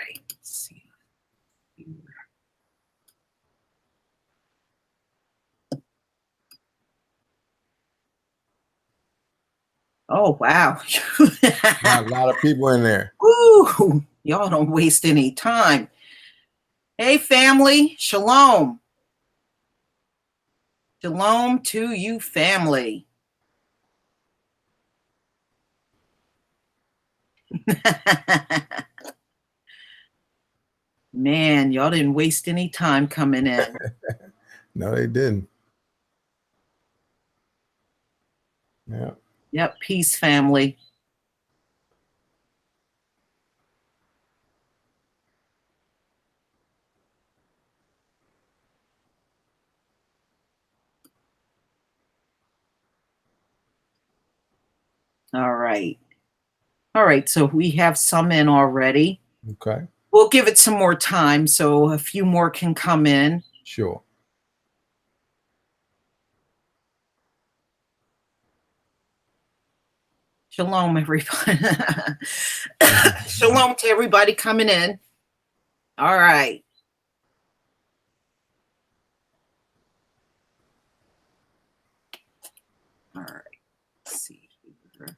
right. Let's see. Oh, wow. Got a lot of people in there. Woo! Y'all don't waste any time. Hey, family. Shalom. Shalom to you, family. Man, y'all didn't waste any time coming in. No, they didn't. Yeah. Yep, peace, family. All right. All right, so we have some in already. Okay. We'll give it some more time so a few more can come in. Sure. Shalom, everybody. Shalom to everybody coming in. All right. All right. Let's see here.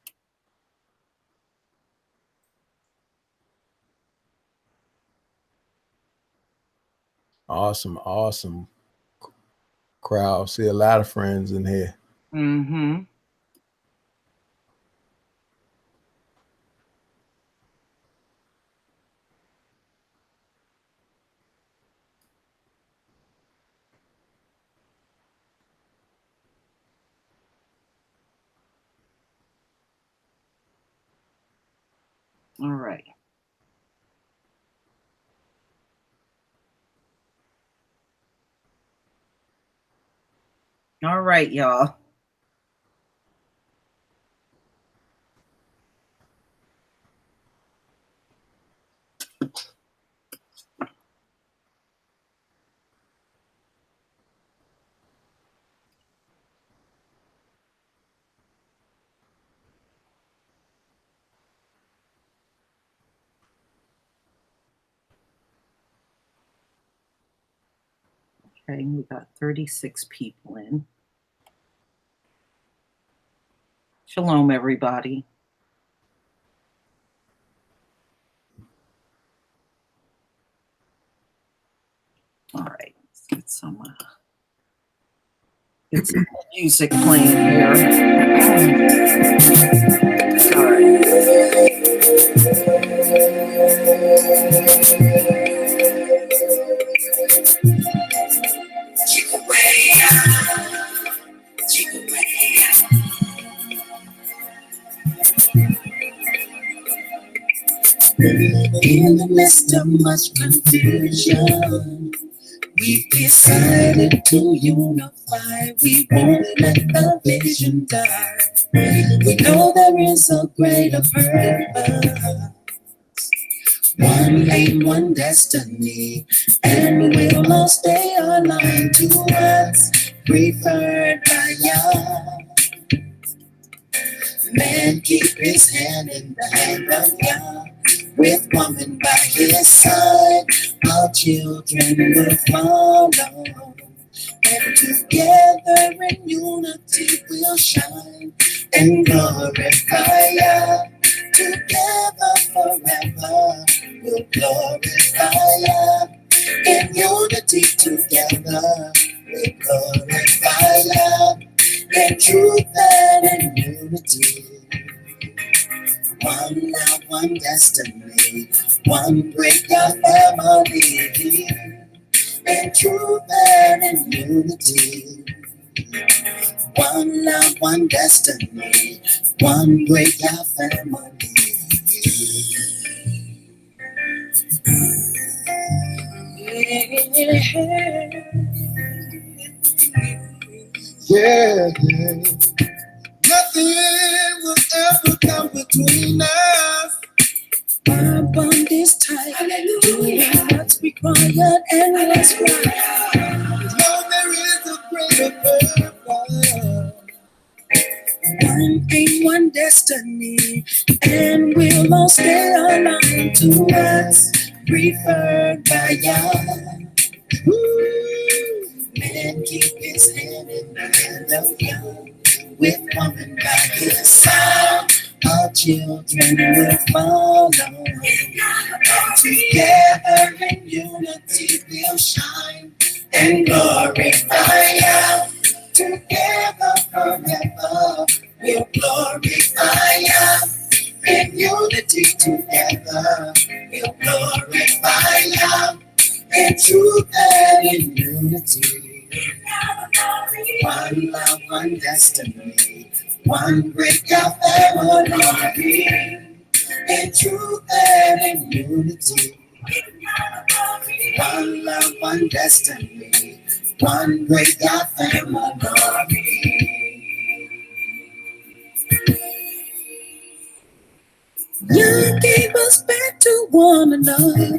Awesome, awesome crowd. See a lot of friends in here. Mm-hmm. All right. All right, y'all. Okay, we got 36 people in. Shalom, everybody. All right, let's get some music playing here. Sorry. In the midst of much confusion, we decided to unify. We won't let the vision die. We know there is a greater purpose, one aim, one destiny, and we'll all stay aligned to what's preferred by Yah. Man keep his hand in the hand of Yah, with woman by his side. Our children will follow, and together in unity we'll shine and glorify Yah. Together forever we'll glorify Yah. In unity together we'll glorify Yah. In truth and in unity, one love, one destiny, one great God family. In truth and in unity, one love, one destiny, one great God family. Yeah, yeah. Nothing will ever come between us. Our bond is tight. Doing what's required and what's right. Know there is a greater purpose. One aim, one destiny, and we'll all stay aligned to what's preferred by y'all. Man keep his hand in the hand of young, with woman by his side. Our children will follow. Together in unity we'll shine and glorify God. Together forever we'll glorify God. In unity together we'll glorify God. In truth and in unity. One love, one destiny, one great God family. In truth and in unity. One love, one destiny, one great God family. You gave us back to one another.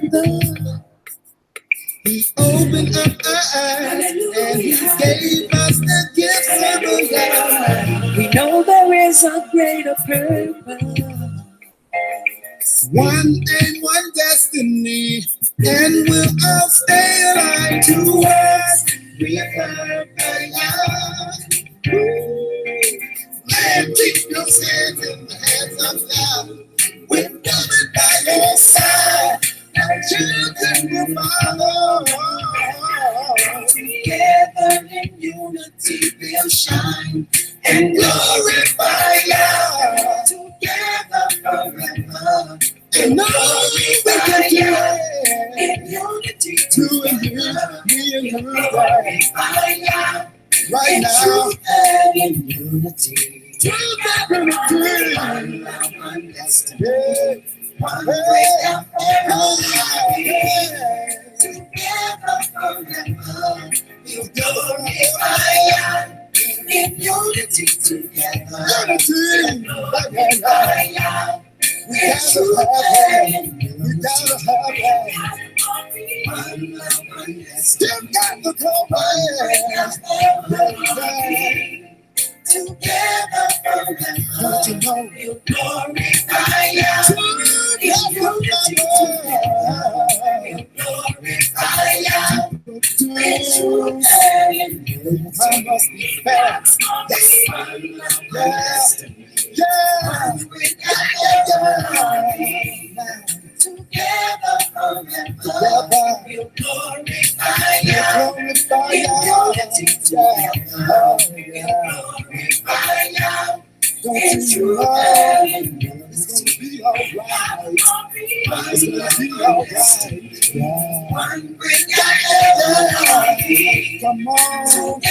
He opened up our eyes and he gave us the gifts of the God. We know there is a greater purpose. One aim, one destiny, and we'll all stay alive to us. We are and keep your hands in the hands of God. With woman by your side, our children will follow. Together in unity we'll shine and glorify God. Together forever and glorify God. In unity together we'll glorify God. Right now, in unity. One destiny, one great together forever, we'll glorify God. In unity together, glorify God. We gotta have it. One love, one destiny. Still got the together forever, don't you know you glorify God? In unity together, you glorify God. In truth and in unity, must be fast. Yes, one love, one destiny. One great God. Together forever, we'll glorify God. In unity together, we'll glorify God. In truth and in unity, it's gonna be alright. It's gonna be alright. One great God. Come on,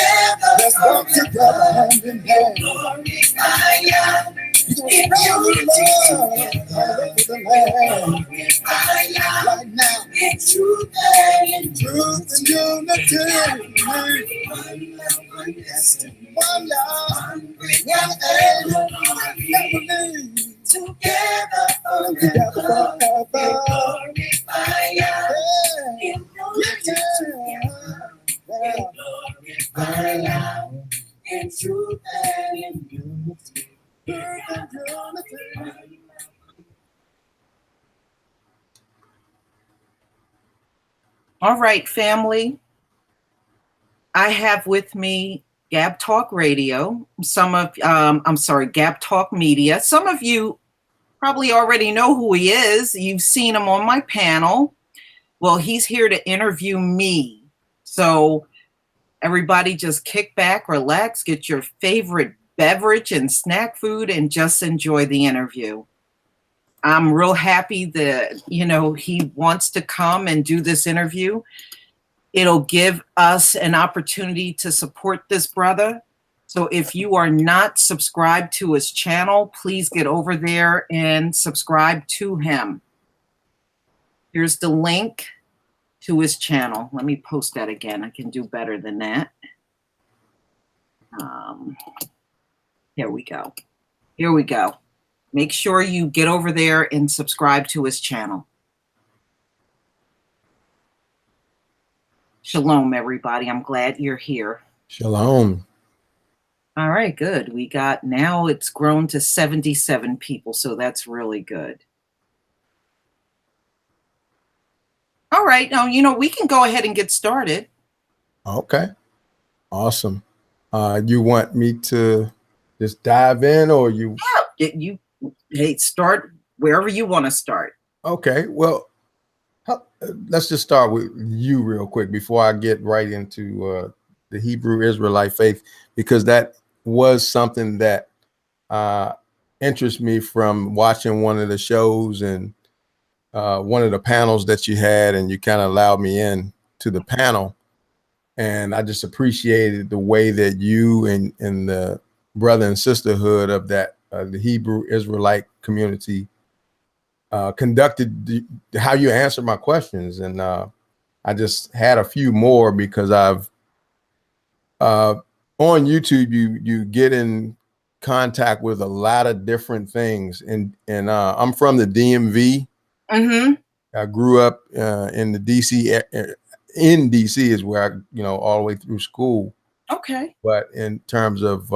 let's walk together hand in hand. Glorify God. In unity together, glorify God. Right now, in truth and in unity. One love, one destiny. One love, one great God. Together forever, glorify God. In unity together, glorify God. In truth and in unity. All right, family. I have with me Gab Talk Radio. Gab Talk Media. Some of you probably already know who he is. You've seen him on my panel. Well, he's here to interview me. So everybody just kick back, relax, get your favorite beverage and snack food, and just enjoy the interview. I'm real happy that, he wants to come and do this interview. It'll give us an opportunity to support this brother. So if you are not subscribed to his channel, please get over there and subscribe to him. Here's the link to his channel. Let me post that again. I can do better than that. Here we go. Here we go. Make sure you get over there and subscribe to his channel. Shalom, everybody. I'm glad you're here. Shalom. All right, good. Now it's grown to 77 people, so that's really good. All right. Now, we can go ahead and get started. Okay. Awesome. You want me to just dive in, or you? Hey, start wherever you want to start. Okay. Well, let's just start with you real quick before I get right into the Hebrew Israelite faith, because that was something that interests me from watching one of the shows and one of the panels that you had, and you kind of allowed me in to the panel. And I just appreciated the way that you and the brother and sisterhood of that the Hebrew Israelite community conducted how you answered my questions. And I just had a few more because I've on YouTube you get in contact with a lot of different things, and I'm from the DMV. Mm-hmm. I grew up in the DC. In DC is where I, all the way through school. Okay. But in terms of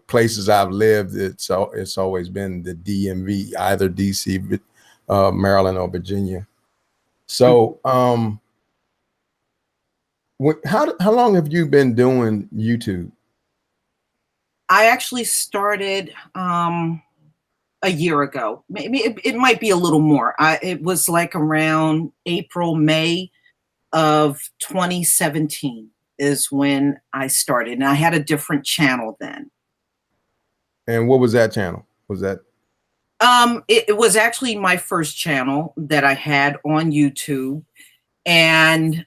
places I've lived, it's always been the DMV, either DC, Maryland, or Virginia. So, how long have you been doing YouTube? I actually started a year ago. Maybe it might be a little more. It was like around April, May of 2017 is when I started, and I had a different channel then. And what was that channel? Was that? It was actually my first channel that I had on YouTube, and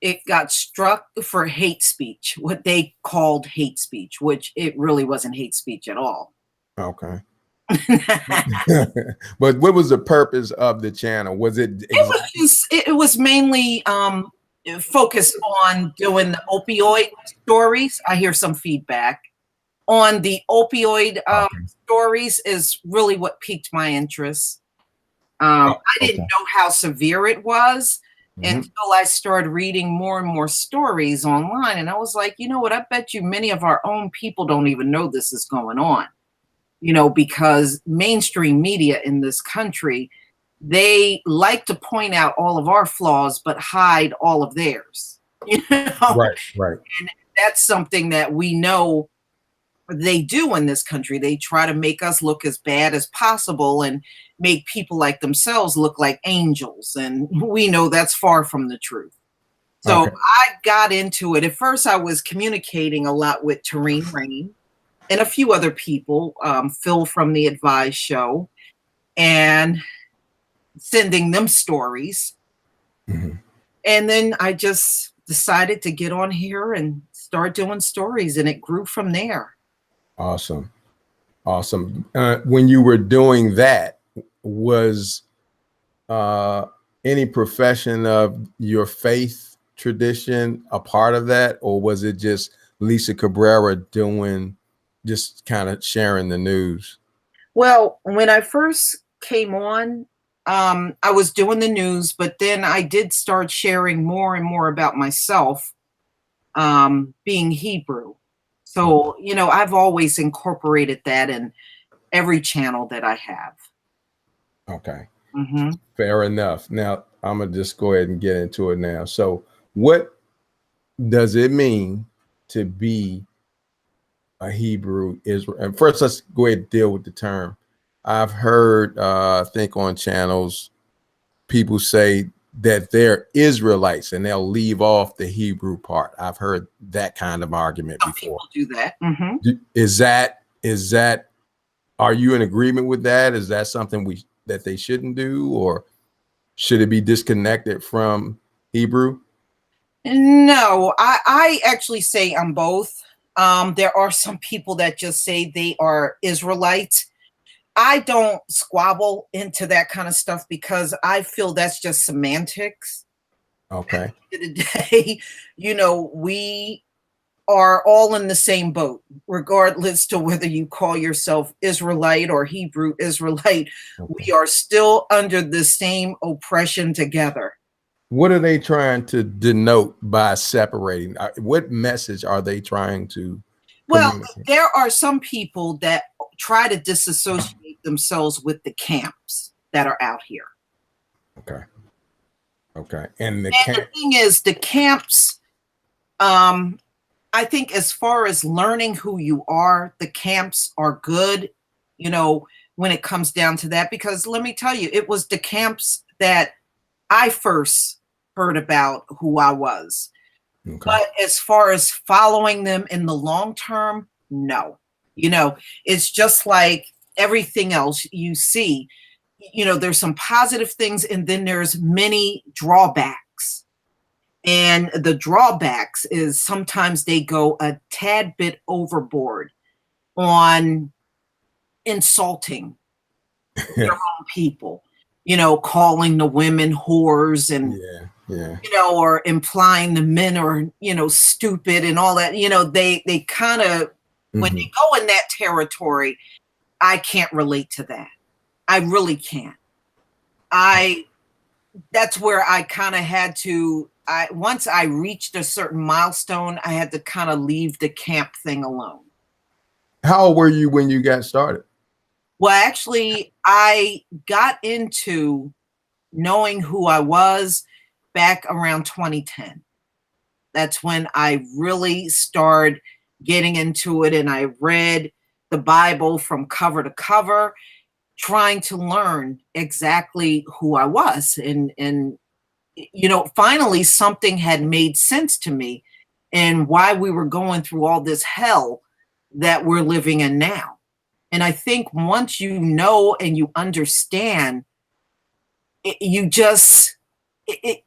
it got struck for hate speech, what they called hate speech, which it really wasn't hate speech at all. Okay. But what was the purpose of the channel? Was it? It was mainly focused on doing the opioid stories. I hear some feedback on the opioid stories is really what piqued my interest. I didn't know how severe it was until I started reading more and more stories online. And I was like, you know what? I bet you many of our own people don't even know this is going on, because mainstream media in this country, they like to point out all of our flaws, but hide all of theirs. Right. And that's something that we know they do in this country. They try to make us look as bad as possible and make people like themselves look like angels. And we know that's far from the truth. So I got into it. At first, I was communicating a lot with Tareen Rain and a few other people, Phil from the Advise Show, and sending them stories. And then I just decided to get on here and start doing stories, and it grew from there. Awesome. When you were doing that, was any profession of your faith tradition a part of that, or was it just Lisa Cabrera just kind of sharing the news? Well, when I first came on, I was doing the news, but then I did start sharing more and more about myself, being Hebrew. So, I've always incorporated that in every channel that I have. Okay. Fair enough. Now, I'm going to just go ahead and get into it now. So what does it mean to be a Hebrew Israel? And first, let's go ahead and deal with the term. I've heard, I think on channels, people say that they're Israelites and they'll leave off the Hebrew part. I've heard that kind of argument before. People do that. Is that, are you in agreement with that? Is that something that they shouldn't do, or should it be disconnected from Hebrew? No, I actually say I'm both. There are some people that just say they are Israelites. I don't squabble into that kind of stuff because I feel that's just semantics. Okay. At the end of the day, we are all in the same boat, regardless to whether you call yourself Israelite or Hebrew Israelite. We are still under the same oppression together. What are they trying to denote by separating? What message are they trying to communicate? There are some people that try to disassociate themselves with the camps that are out here. Okay. Okay. And the And the thing is, the camps, I think as far as learning who you are, the camps are good, you know, when it comes down to that. Because let me tell you, it was the camps that I first heard about who I was. okay. But as far as following them in the long term, no. You know, it's just like everything else you see. You know, there's some positive things and then there's many drawbacks. And the drawbacks is sometimes they go a tad bit overboard on insulting their own people, you know, calling the women whores and, Yeah. Yeah. you know, or implying the men are, you know, stupid and all that. You know, they kind of, when they go in that territory, I can't relate to that. I really can't. That's where I kind of had to, once I reached a certain milestone, I had to kind of leave the camp thing alone. How old were you when you got started? Well, actually, I got into knowing who I was back around 2010. That's when I really started getting into it, and I read the Bible from cover to cover, trying to learn exactly who I was. And you know, finally something had made sense to me and why we were going through all this hell that we're living in now. And I think once you know and you understand, you just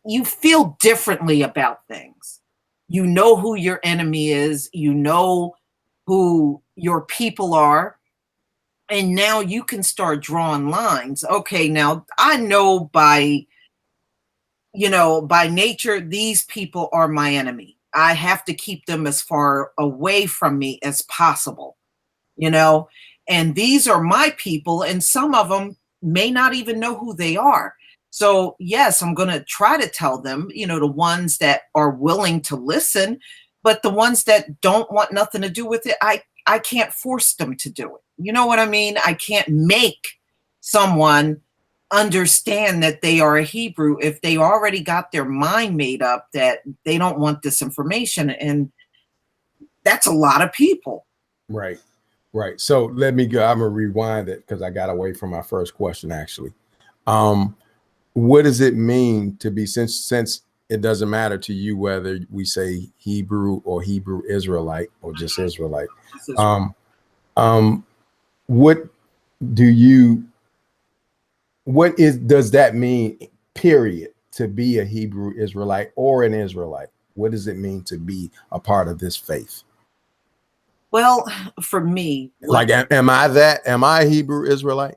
you feel differently about things. You know who your enemy is, you know who your people are, and now you can start drawing lines. Okay, now I know by, you know, by nature, these people are my enemy. I have to keep them as far away from me as possible, you know, and these are my people, and some of them may not even know who they are. So, yes, I'm going to try to tell them, you know, the ones that are willing to listen, but the ones that don't want nothing to do with it, I can't force them to do it. You know what I mean? I can't make someone understand that they are a Hebrew if they already got their mind made up that they don't want this information. And that's a lot of people. Right. Right. So let me go. I'm gonna rewind it because I got away from my first question actually. What does it mean to be, since it doesn't matter to you whether we say Hebrew or Hebrew Israelite or just Israelite? What do you, does that mean, period, to be a Hebrew Israelite or an Israelite? What does it mean to be a part of this faith? Well, for me, Like, am I that? Am I a Hebrew Israelite?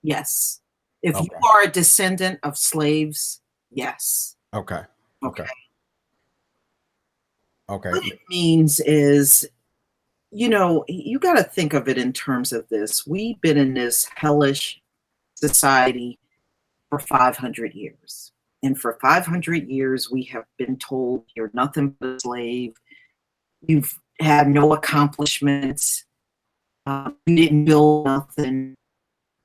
yes. If Okay. you are a descendant of slaves, yes. Okay. Okay. Okay. What it means is, you know, you got to think of it in terms of this. We've been in this hellish society for 500 years. And for 500 years, we have been told you're nothing but a slave. You've had no accomplishments. You didn't build nothing.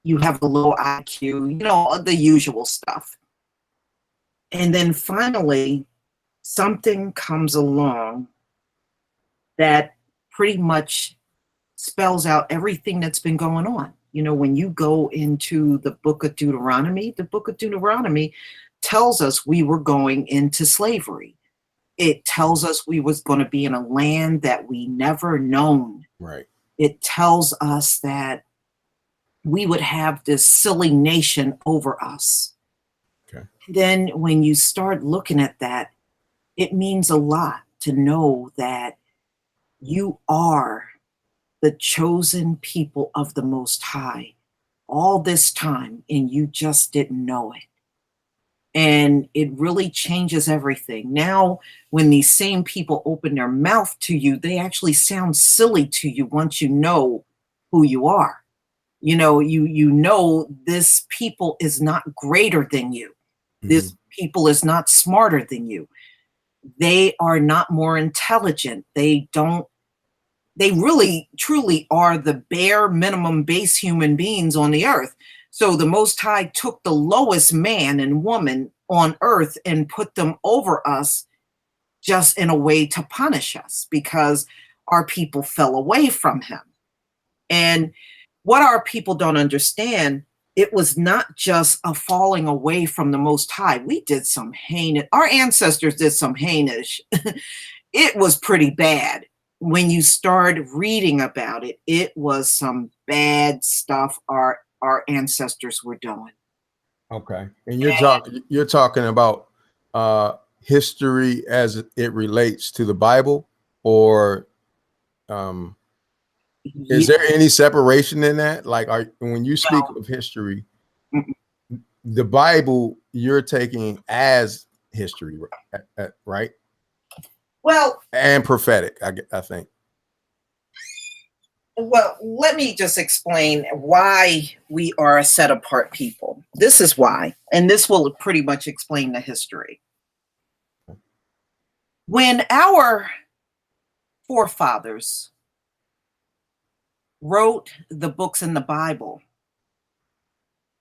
You have a low IQ, you know, the usual stuff. And then finally, something comes along that pretty much spells out everything that's been going on. You know, when you go into the book of Deuteronomy tells us we were going into slavery. It tells us we was going to be in a land that we never known. Right. It tells us that we would have this silly nation over us. Okay. Then when you start looking at that, it means a lot to know that you are the chosen people of the Most High all this time, and you just didn't know it. And it really changes everything. Now, when these same people open their mouth to you, they actually sound silly to you once you know who you are. You know, you know this people is not greater than you. This people is not smarter than you. They are not more intelligent. They really truly are the bare minimum base human beings on the earth. So the Most High took the lowest man and woman on earth and put them over us just in a way to punish us because our people fell away from him. And what our people don't understand, it was not just a falling away from the Most High. We did some heinous, our ancestors did some heinous. It was pretty bad. When you started reading about it, it was some bad stuff our ancestors were doing. Okay. And you're talking about history as it relates to the Bible, or is there any separation in that? Like, when you speak of history, the Bible you're taking as history, right? Well, And prophetic, I think. Well, let me just explain why we are a set apart people. This is why, and this will pretty much explain the history. When our forefathers wrote the books in the Bible,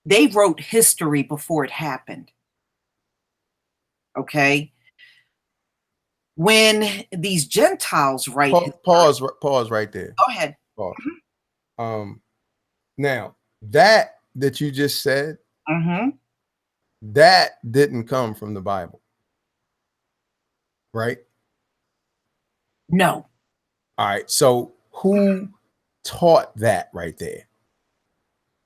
they wrote history before it happened. Okay? When these Gentiles write pause right there. Go ahead. Now that you just said, that didn't come from the Bible, right? No. All right. So who taught that right there?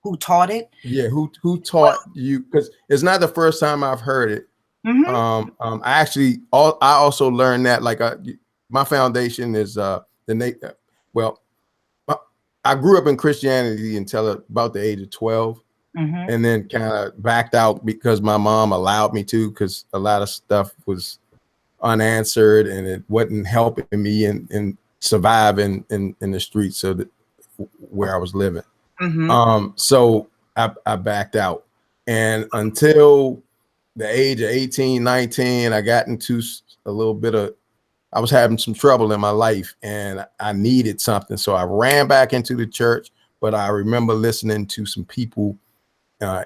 Who taught it? Yeah. Who taught you? Because it's not the first time I've heard it. I also learned that, like, my foundation is I grew up in Christianity until about the age of 12, and then kind of backed out because my mom allowed me to, because a lot of stuff was unanswered and it wasn't helping me and survive in the streets of where I was living. So I backed out, and until the age of 18, 19, I got into a little bit of, I was having some trouble in my life and I needed something. So I ran back into the church, but I remember listening to some people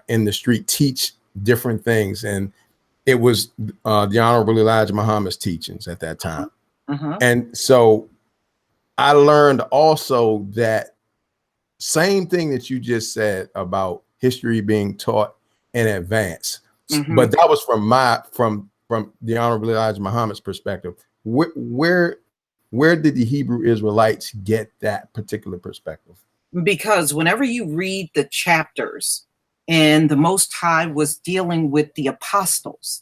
in the street teach different things. And it was the Honorable Elijah Muhammad's teachings at that time. And so I learned also that same thing that you just said about history being taught in advance. But that was from the Honorable Elijah Muhammad's perspective. Where did the Hebrew Israelites get that particular perspective? Because whenever you read the chapters, and the Most High was dealing with the apostles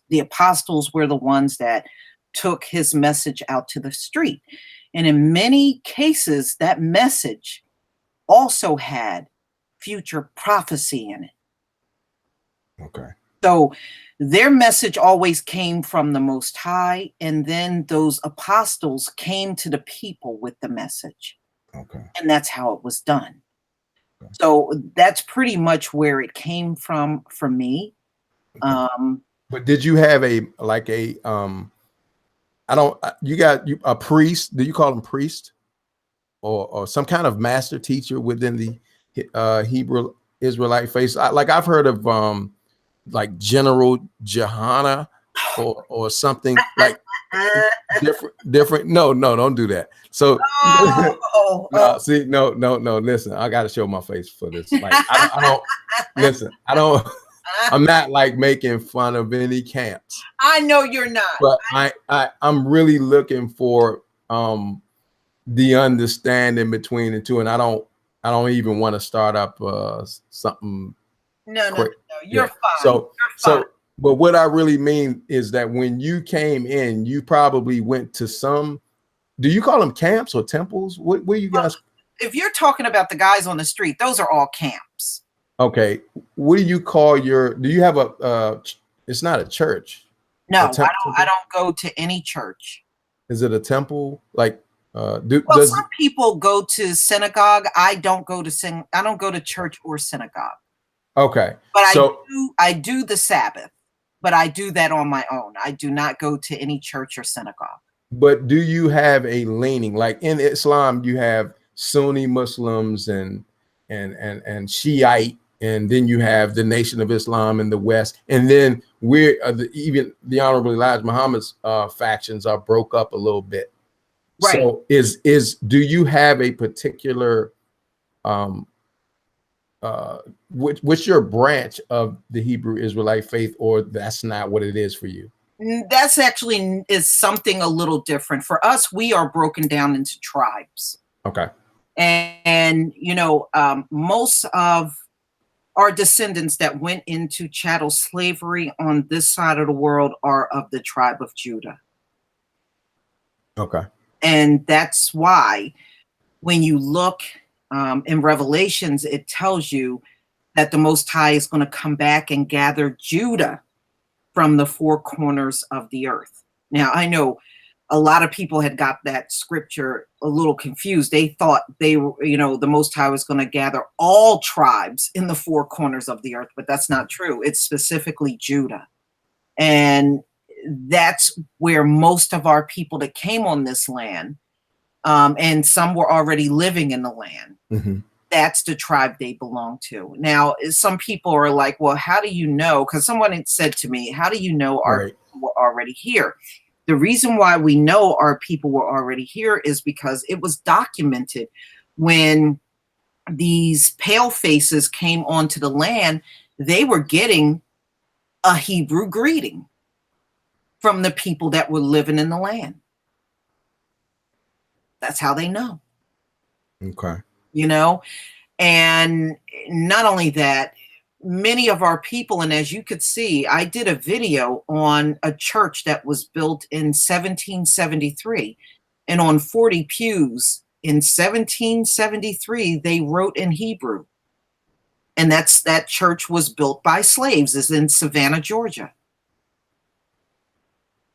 were the ones that took his message out to the street. And in many cases, that message also had future prophecy in it. Okay. So their message always came from the Most High, and then those apostles came to the people with the message. Okay. And that's how it was done. Okay. So that's pretty much where it came from for me. Okay. But did you have a priest? Do you call him priest, or some kind of master teacher within the Hebrew Israelite faith? I've heard of like General Johanna or something like different. No, don't do that. So see, no. Listen, I got to show my face for this. Like, I don't listen. I'm not like making fun of any camps. I know you're not. But I'm really looking for the understanding between the two, and I don't even want to start up something. No, you're fine. So, but what I really mean is that when you came in, you probably went to some, do you call them camps or temples? Where you guys? If you're talking about the guys on the street, those are all camps. Okay. What do you call do you have it's not a church. No, I don't go to any church. Is it a temple? Like, some people go to synagogue. I don't go to church or synagogue. Okay. But I do the Sabbath, but I do that on my own. I do not go to any church or synagogue. But do you have a leaning? Like in Islam, you have Sunni Muslims and Shiite and then you have the Nation of Islam in the West, and then we're even the Honorable Elijah Muhammad's factions are broke up a little bit. Right. So do you have a particular what's your branch of the Hebrew Israelite faith, or that's not what it is for you? That's actually is something a little different. For us, we are broken down into tribes. Okay. And you know, most of our descendants that went into chattel slavery on this side of the world are of the tribe of Judah. Okay. And that's why when you look in Revelations, it tells you that the Most High is going to come back and gather Judah from the four corners of the earth. Now, I know a lot of people had got that scripture a little confused. They thought they were, you know, the Most High was going to gather all tribes in the four corners of the earth, but that's not true. It's specifically Judah. And that's where most of our people that came on this land, and some were already living in the land, that's the tribe they belong to. Now, some people are like, well, how do you know? Because someone had said to me, how do you know our people were already here? The reason why we know our people were already here is because it was documented when these pale faces came onto the land, they were getting a Hebrew greeting from the people that were living in the land. That's how they know. Okay. You know, and not only that, many of our people, and as you could see, I did a video on a church that was built in 1773, and on 40 pews in 1773, they wrote in Hebrew. And that church was built by slaves, is in Savannah, Georgia.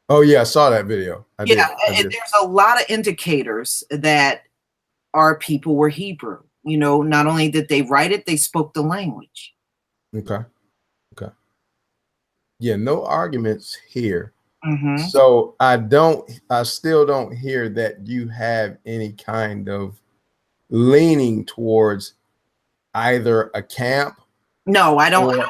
Oh yeah, I saw that video. I did. There's a lot of indicators that our people were Hebrew. You know, not only did they write it, they spoke the language. Okay. Okay. Yeah, no arguments here. Mm-hmm. So I still don't hear that you have any kind of leaning towards either a camp. No, I don't.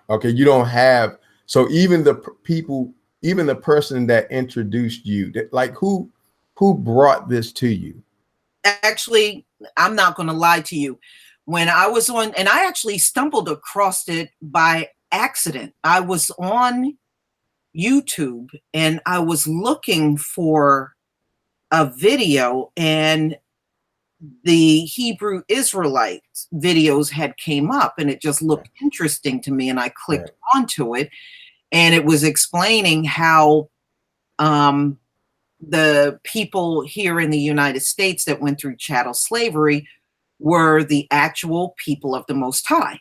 Okay. You don't have. So even the people, even the person that introduced you, like who brought this to you? Actually, I'm not going to lie to you. When I was on, and I actually stumbled across it by accident. I was on YouTube and I was looking for a video, and the Hebrew Israelites videos had came up, and it just looked interesting to me, and I clicked onto it, and it was explaining how the people here in the United States that went through chattel slavery were the actual people of the Most High.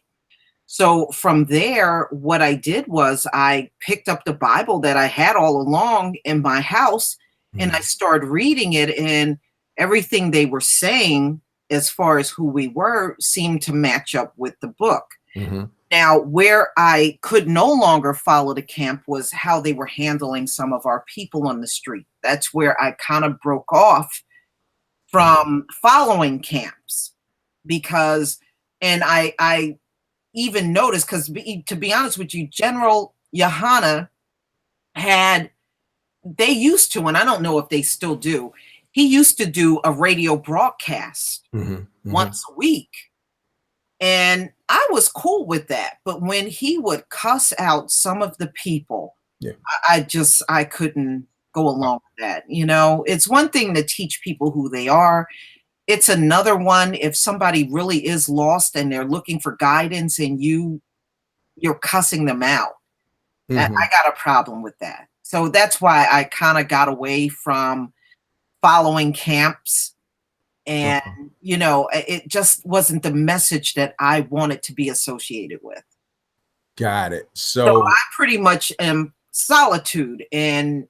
So from there, what I did was I picked up the Bible that I had all along in my house, and I started reading it, and everything they were saying as far as who we were seemed to match up with the book. Now, where I could no longer follow the camp was how they were handling some of our people on the street. That's where I kind of broke off from following camps, because, and I even noticed, because to be honest with you, General Yohana they used to, and I don't know if they still do, he used to do a radio broadcast once a week. And I was cool with that. But when he would cuss out some of the people, I couldn't go along with that. You know, it's one thing to teach people who they are. It's another one if somebody really is lost and they're looking for guidance and you're cussing them out. I got a problem with that. So that's why I kind of got away from following camps. And, you know, it just wasn't the message that I wanted to be associated with. Got it. So I pretty much am solitude in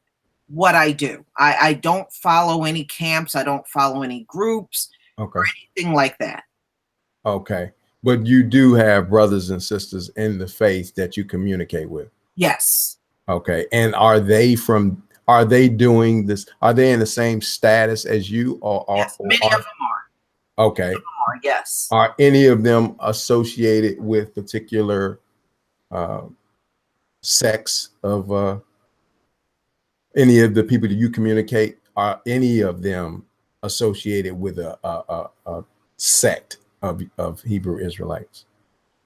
what I do. I don't follow any camps. I don't follow any groups or anything like that. Okay. But you do have brothers and sisters in the faith that you communicate with. Yes. Okay. And are they doing this? Are they in the same status as you? Yes, many of them are. Okay. Yes. Are any of them associated with particular sects of any of the people that you communicate? Are any of them associated with a sect of Hebrew Israelites?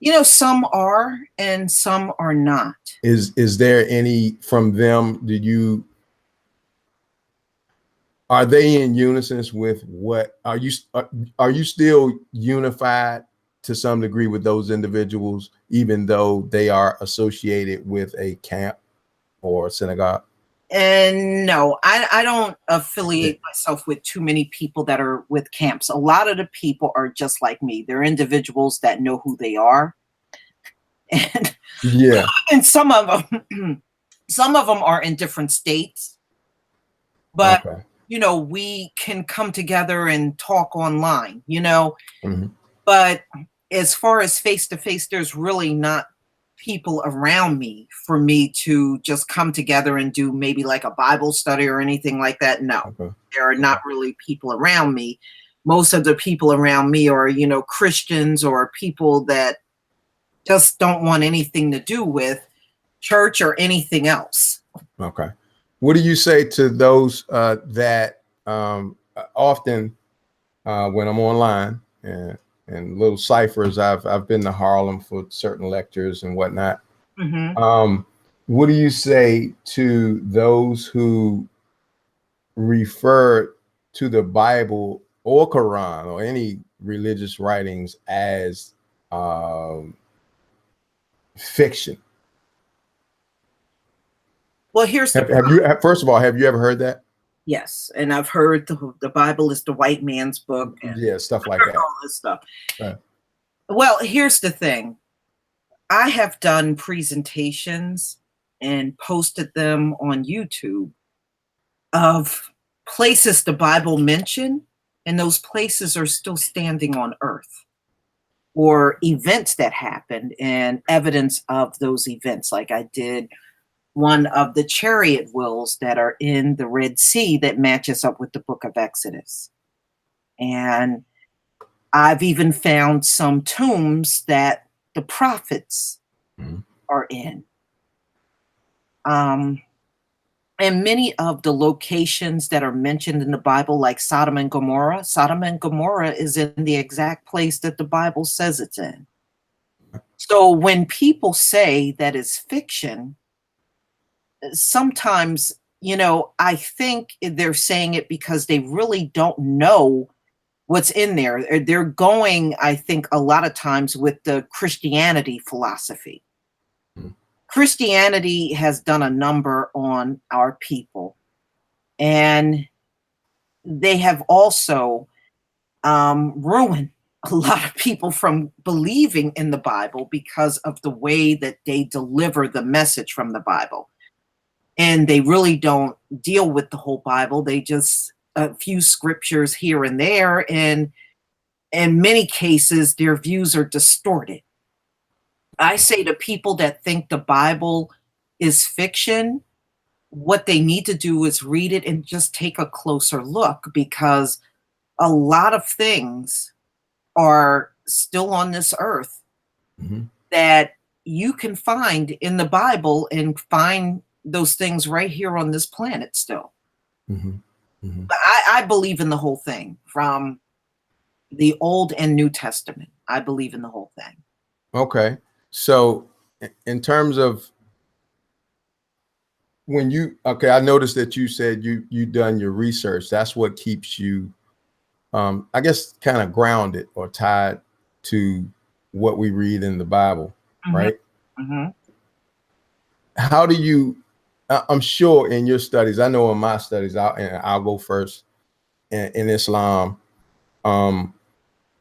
You know, some are and some are not. Is there any from them? Are they in unison with what are you still unified to some degree with those individuals, even though they are associated with a camp or synagogue? And no, I don't affiliate myself with too many people that are with camps. A lot of the people are just like me. They're individuals that know who they are. And Yeah. and some of them are in different states. But Okay. you know, we can come together and talk online, you know. Mhm. But as far as face to face, there's really not people around me for me to just come together and do maybe like a Bible study or anything like that. No, Okay. there are not really people around me. Most of the people around me are, you know, Christians or people that just don't want anything to do with church or anything else. Okay. What do you say to those that often when I'm online and little ciphers, I've been to Harlem for certain lectures and whatnot. Mm-hmm. What do you say to those who refer to the Bible or Quran or any religious writings as fiction? Well, here's the Have you, first of all, have you ever heard that? yes, and I've heard the Bible is the white man's book and Yeah, stuff like that. all this stuff. Right. Well, here's the thing. I have done presentations and posted them on YouTube of places the Bible mentioned, and those places are still standing on earth, or events that happened and evidence of those events. Like I did one of the chariot wheels that are in the Red Sea that matches up with the book of Exodus. And I've even found some tombs that the prophets are in. And many of the locations that are mentioned in the Bible, like Sodom and Gomorrah is in the exact place that the Bible says it's in. So when people say that it's fiction, sometimes, you know, I think they're saying it because they really don't know what's in there. They're going, I think, a lot of times with the Christianity philosophy. Christianity has done a number on our people, and they have also ruined a lot of people from believing in the Bible because of the way that they deliver the message from the Bible. And they really don't deal with the whole Bible. They just a few scriptures here and there, and in many cases their views are distorted. I say to people that think the Bible is fiction, what they need to do is read it and just take a closer look, because a lot of things are still on this earth that you can find in the Bible, and find those things right here on this planet still. But I believe in the whole thing, from the Old and New Testament. I believe in the whole thing. Okay. So in terms of when you, okay, I noticed that you said you done your research. That's what keeps you, I guess, kind of grounded or tied to what we read in the Bible, right? How do you, I'm sure in your studies, I know in my studies, I'll go first in Islam,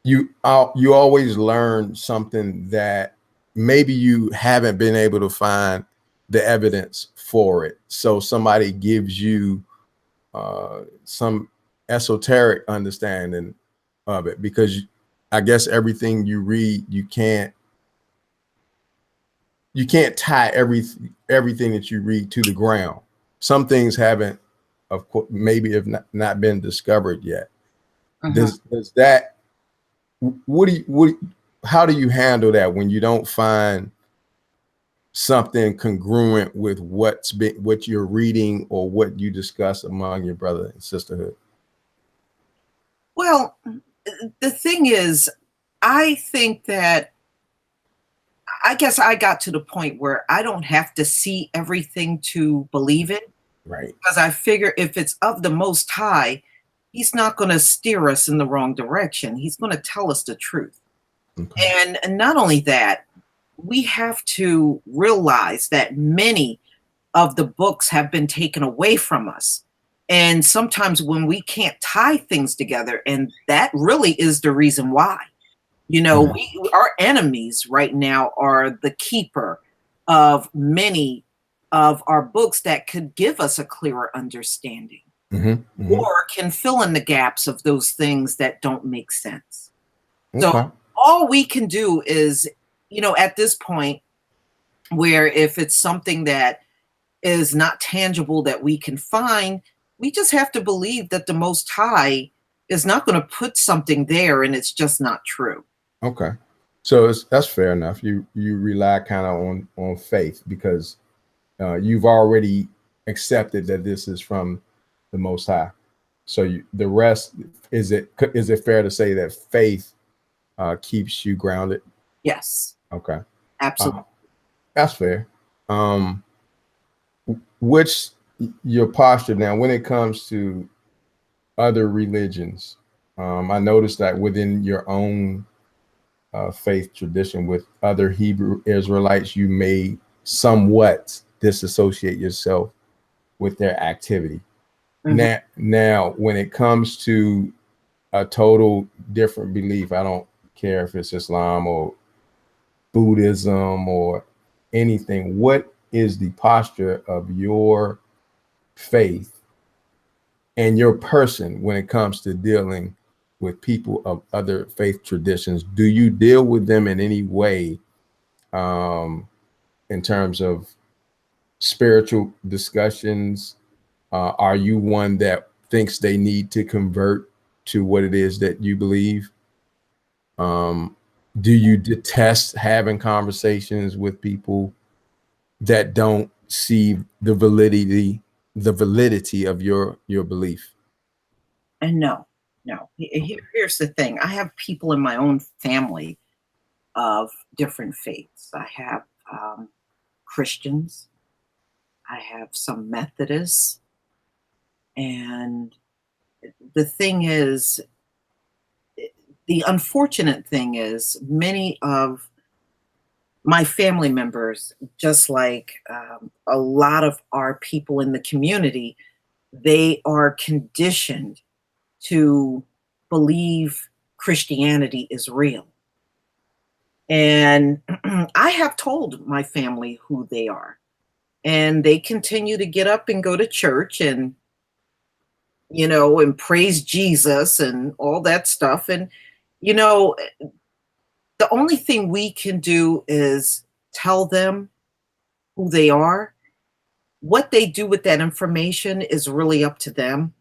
you always learn something that maybe you haven't been able to find the evidence for it. So somebody gives you some esoteric understanding of it, because I guess everything you read, you can't tie everything that you read to the ground. Some things haven't, of course, maybe have not been discovered yet. Does that, how do you handle that when you don't find something congruent with what you're reading or what you discuss among your brother and sisterhood? Well, the thing is, I think that I guess I got to the point where I don't have to see everything to believe it, Right. because I figure if it's of the Most High, He's not going to steer us in the wrong direction. He's going to tell us the truth. Okay. And not only that, we have to realize that many of the books have been taken away from us. And sometimes when we can't tie things together, and that really is the reason why. You know, our enemies right now are the keeper of many of our books that could give us a clearer understanding, or can fill in the gaps of those things that don't make sense. So Okay. all we can do is, at this point, where if it's something that is not tangible that we can find, we just have to believe that the Most High is not going to put something there and it's just not true. Okay. So that's fair enough. You rely kind of on faith because you've already accepted that this is from the Most High. So the rest, is it fair to say that faith keeps you grounded? Yes, Okay. absolutely. That's fair. Which your posture now when it comes to other religions? I noticed that within your own faith tradition with other Hebrew Israelites, you may somewhat disassociate yourself with their activity. Now, when it comes to a total different belief, I don't care if it's Islam or Buddhism or anything. What is the posture of your faith and your person when it comes to dealing with people of other faith traditions? Do you deal with them in any way in terms of spiritual discussions? Are you one that thinks they need to convert to what it is that you believe? Do you detest having conversations with people that don't see the validity of your belief? And no, no. Here's the thing. I have people in my own family of different faiths. I have Christians. I have some Methodists. And the thing is, the unfortunate thing is, many of my family members, just like a lot of our people in the community, they are conditioned to believe Christianity is real. And I have told my family who they are, and they continue to get up and go to church and, and praise Jesus and all that stuff. And, you know, the only thing we can do is tell them who they are. What they do with that information is really up to them.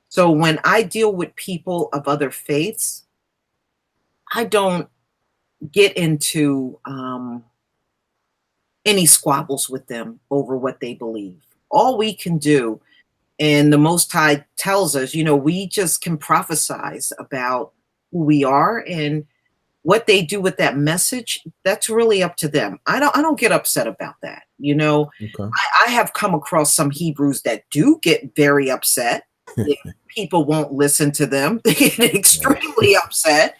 So when I deal with people of other faiths, I don't get into any squabbles with them over what they believe. All we can do, and the Most High tells us, we just can prophesize about who we are, and what they do with that message, that's really up to them. I don't get upset about that. Okay. I have come across some Hebrews that do get very upset if people won't listen to them. They get extremely upset.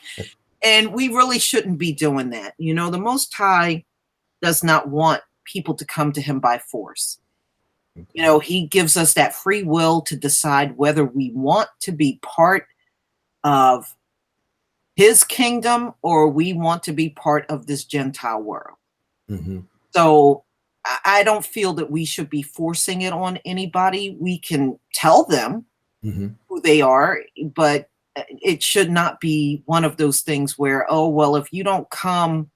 And we really shouldn't be doing that. The Most High does not want people to come to him by force. He gives us that free will to decide whether we want to be part of his kingdom or we want to be part of this Gentile world. So I don't feel that we should be forcing it on anybody. We can tell them who they are, but it should not be one of those things where, oh, well, if you don't come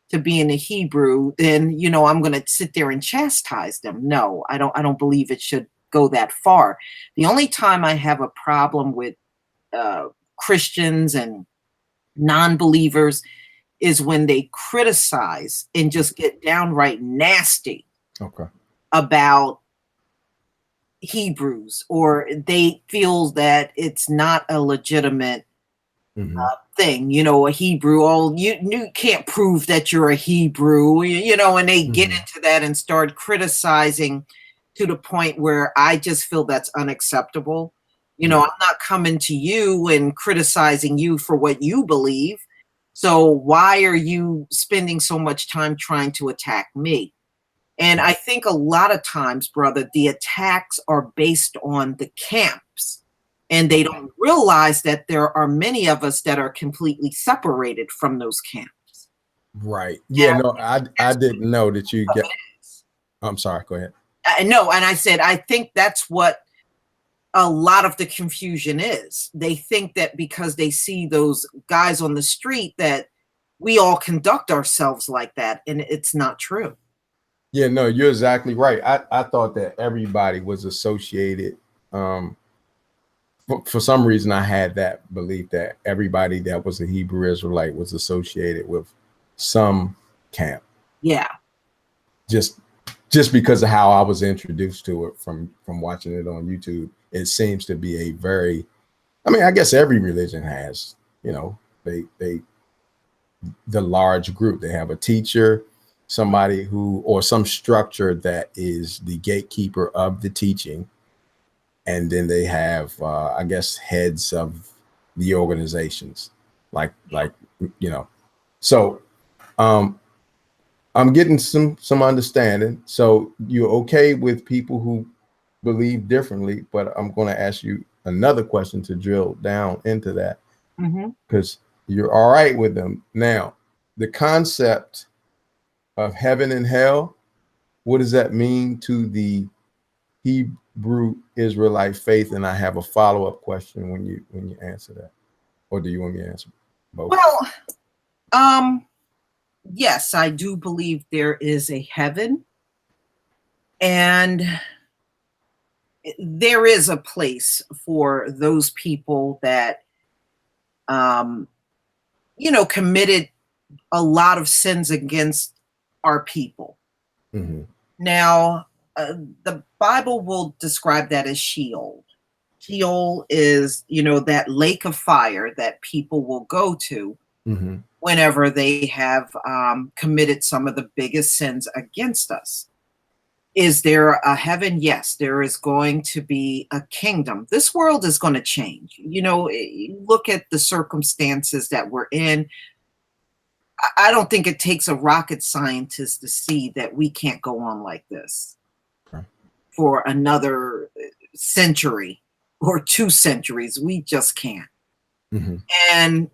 to being a Hebrew, then, I'm going to sit there and chastise them. No, I don't believe it should go that far. The only time I have a problem with Christians and Non-believers is when they criticize and just get downright nasty Okay. about Hebrews, or they feel that it's not a legitimate thing, a Hebrew. Oh, you can't prove that you're a Hebrew, and they get into that and start criticizing to the point where I just feel that's unacceptable. I'm not coming to you and criticizing you for what you believe. So why are you spending so much time trying to attack me? And I think a lot of times, brother, the attacks are based on the camps. And they don't realize that there are many of us that are completely separated from those camps. Right. Yeah, no, I didn't know that you get. I'm sorry, go ahead. No, and I said, I think that's what a lot of the confusion is. They think that because they see those guys on the street that we all conduct ourselves like that, and it's not true. Yeah, no, you're exactly right. I thought that everybody was associated. For some reason, I had that belief that everybody that was a Hebrew Israelite was associated with some camp. Yeah. Just because of how I was introduced to it from watching it on YouTube, it seems to be a very, I guess every religion has, the large group. They have a teacher, somebody or some structure that is the gatekeeper of the teaching. And then they have, I guess, heads of the organizations, So I'm getting some understanding. So you're okay with people who believe differently, but I'm going to ask you another question to drill down into that, because you're all right with them. Now, the concept of heaven and hell, what does that mean to the Hebrew Israelite faith? And I have a follow-up question when you answer that. Or do you want me to answer both? Well, yes, I do believe there is a heaven, and there is a place for those people that committed a lot of sins against our people. Now, the Bible will describe that as Sheol. Sheol is, that lake of fire that people will go to whenever they have committed some of the biggest sins against us. Is there a heaven? Yes, there is going to be a kingdom. This world is going to change. Look at the circumstances that we're in. I don't think it takes a rocket scientist to see that we can't go on like this for another century or 2 centuries. We just can't. And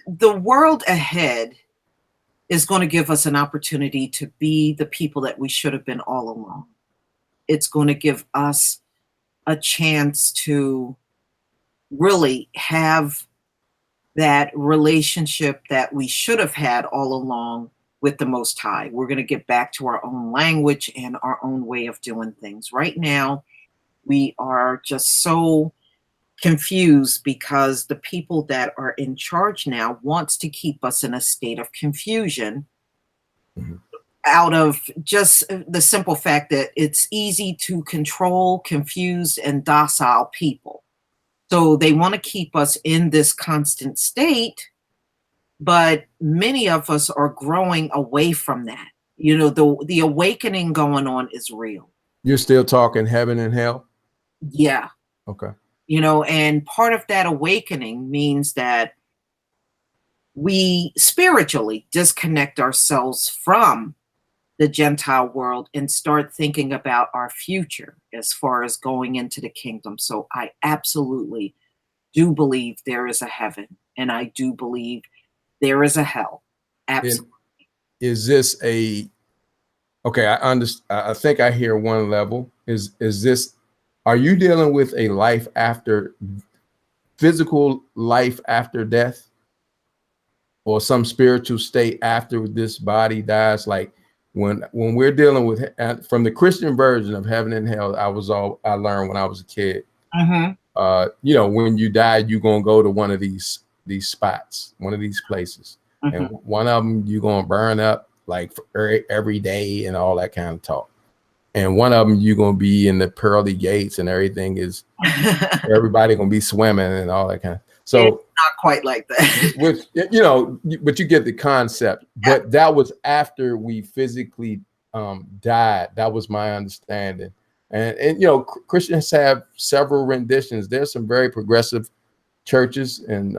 the world ahead is going to give us an opportunity to be the people that we should have been all along. It's going to give us a chance to really have that relationship that we should have had all along with the Most High. We're going to get back to our own language and our own way of doing things. Right now, we are just so confused because the people that are in charge now wants to keep us in a state of confusion out of just the simple fact that it's easy to control confused and docile people. So they want to keep us in this constant state, but many of us are growing away from that. The awakening going on is real. You're still talking heaven and hell? Yeah. Okay. And part of that awakening means that we spiritually disconnect ourselves from the Gentile world and start thinking about our future as far as going into the kingdom. So I absolutely do believe there is a heaven, and I do believe there is a hell. Absolutely. Is this okay? I think I hear one level. Is this? Are you dealing with a life after, physical life after death, or some spiritual state after this body dies? Like when we're dealing with, from the Christian version of heaven and hell, I learned when I was a kid. you know, when you die, you're gonna go to one of these spots, one of these places, and one of them you're gonna burn up like every day and all that kind of talk. And one of them you're gonna be in the pearly gates and everything is everybody gonna be swimming and all that kind of. So it's not quite like that. which, you know, but you get the concept. But that was after we physically died. That was my understanding. And you know, Christians have several renditions. There's some very progressive churches and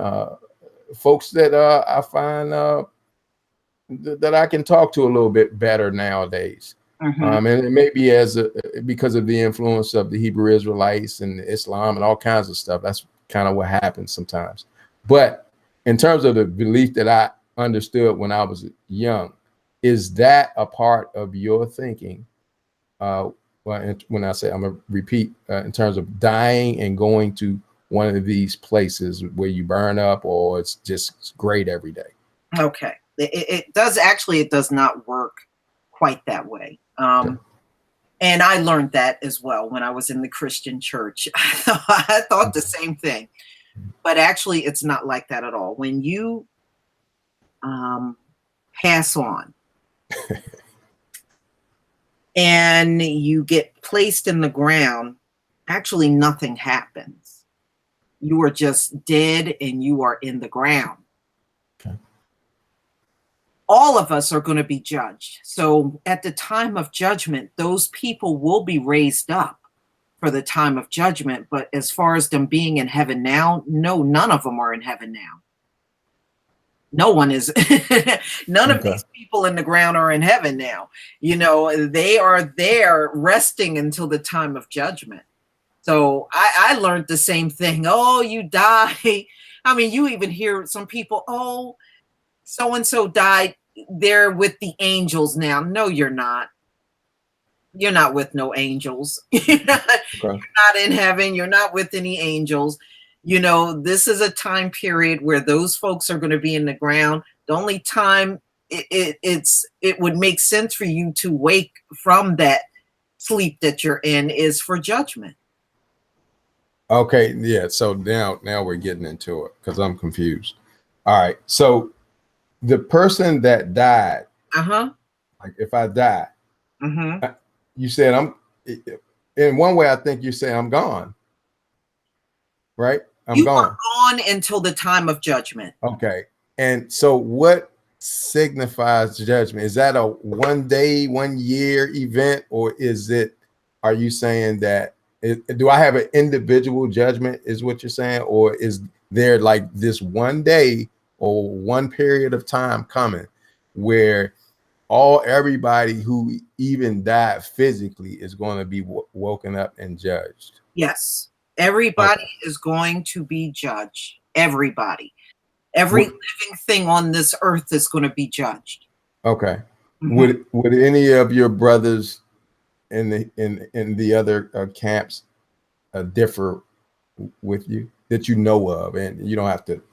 folks that I find that I can talk to a little bit better nowadays. And it may be because of the influence of the Hebrew Israelites and Islam and all kinds of stuff. That's kind of what happens sometimes. But in terms of the belief that I understood when I was young, is that a part of your thinking? When I say, I'm gonna repeat, in terms of dying and going to one of these places where you burn up, or it's just great every day. Okay, it does not work quite that way. And I learned that as well when I was in the Christian church. I thought the same thing, but actually it's not like that at all. When you pass on and you get placed in the ground, actually nothing happens. You are just dead and you are in the ground. Okay. All of us are going to be judged. So at the time of judgment, those people will be raised up for the time of judgment. But as far as them being in heaven now, no, none of them are in heaven now. No one is. None of these people in the ground are in heaven now. You know, they are there resting until the time of judgment. So I learned the same thing. Oh, you die. I mean, you even hear some people, oh, so-and-so died. They're with the angels now. No, you're not. You're not with no angels. You're not in heaven. You're not with any angels. You know, this is a time period where those folks are going to be in the ground. The only time it would make sense for you to wake from that sleep that you're in is for judgment. Okay, yeah. So now we're getting into it because I'm confused. All right. So the person that died, like if I die, you said in one way, I think you say I'm gone, right? I'm gone. Are gone until the time of judgment. Okay. And so what signifies judgment? Is that a 1 day, 1 year event, or are you saying that do I have an individual judgment is what you're saying? Or is there like this 1 day or one period of time coming where everybody who even died physically is going to be woken up and judged? Yes. Everybody is going to be judged. Everybody. Every living thing on this earth is going to be judged. Okay. Would any of your brothers in the other camps differ with you that you know of? And you don't have to.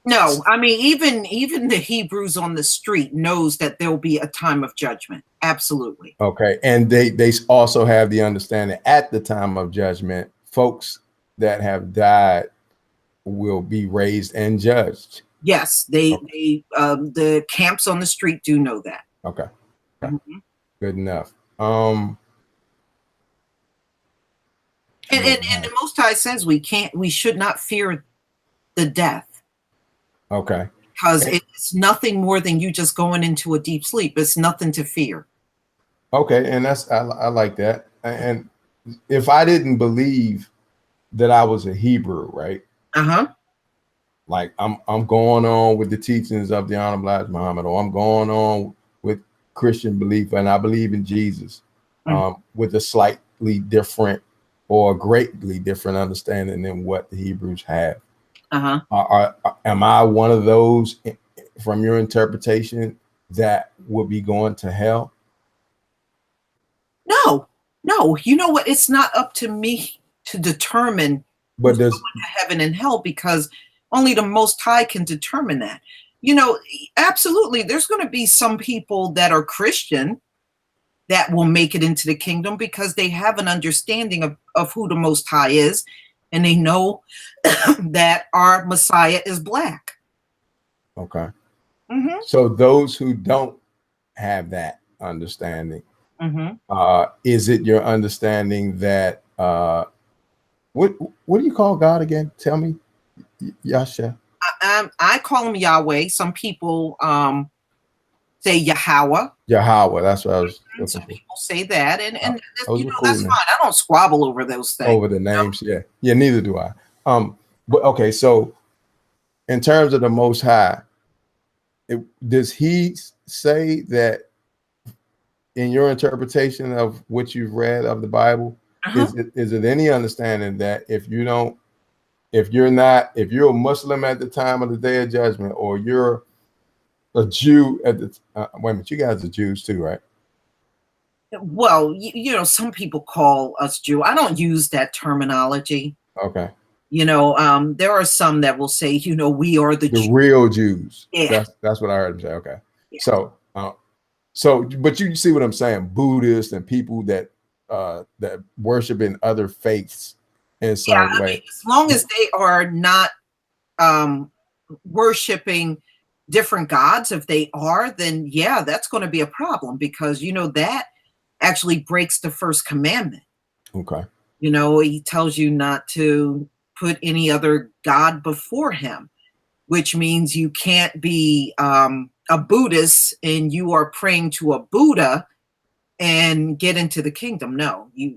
No, I mean, even the Hebrews on the street knows that there'll be a time of judgment. Absolutely. Okay. And they also have the understanding at the time of judgment, folks that have died will be raised and judged. Yes, the camps on the street do know that. Okay. Good enough. And the Most High says we should not fear the death. Okay. Because it's nothing more than you just going into a deep sleep. It's nothing to fear. Okay, and I like that. And if I didn't believe that I was a Hebrew, right? Like I'm going on with the teachings of the Honorable Elijah Muhammad, or I'm going on with Christian belief, and I believe in Jesus, with a slightly different or greatly different understanding than what the Hebrews have. Am I one of those, from your interpretation, that would be going to hell? No. You know what? It's not up to me to determine who's going to heaven and hell, because only the Most High can determine that. You know, absolutely, there's going to be some people that are Christian that will make it into the kingdom because they have an understanding of who the Most High is. and they know that our Messiah is black. Okay. Mm-hmm. So those who don't have that understanding, is it your understanding that what do you call God again? Tell me, Yasha. I call him Yahweh. Some people say Yahweh. Yahweh. That's what I was Some looking for. people say that, and Those you are know, cool that's names. fine. I don't squabble over those things. Over the names, yeah, neither do I. But okay, so in terms of the Most High, does He say that in your interpretation of what you've read of the Bible, is it any understanding that if you're a Muslim at the time of the Day of Judgment, or you're a Jew at the wait a minute, you guys are Jews too, right? Well, you know, some people call us Jew. I don't use that terminology. Okay. You know, there are some that will say, you know, we are the real Jews. Yeah. That's what I heard him say. Okay. Yeah. So, but you see what I'm saying? Buddhists and people that that worship in other faiths in some way. Mean, as long as they are not worshiping different gods, if they are, then yeah, that's going to be a problem, because you know that actually breaks the first commandment. Okay. You know, he tells you not to put any other god before him, which means you can't be a Buddhist and you are praying to a Buddha and get into the kingdom. No, you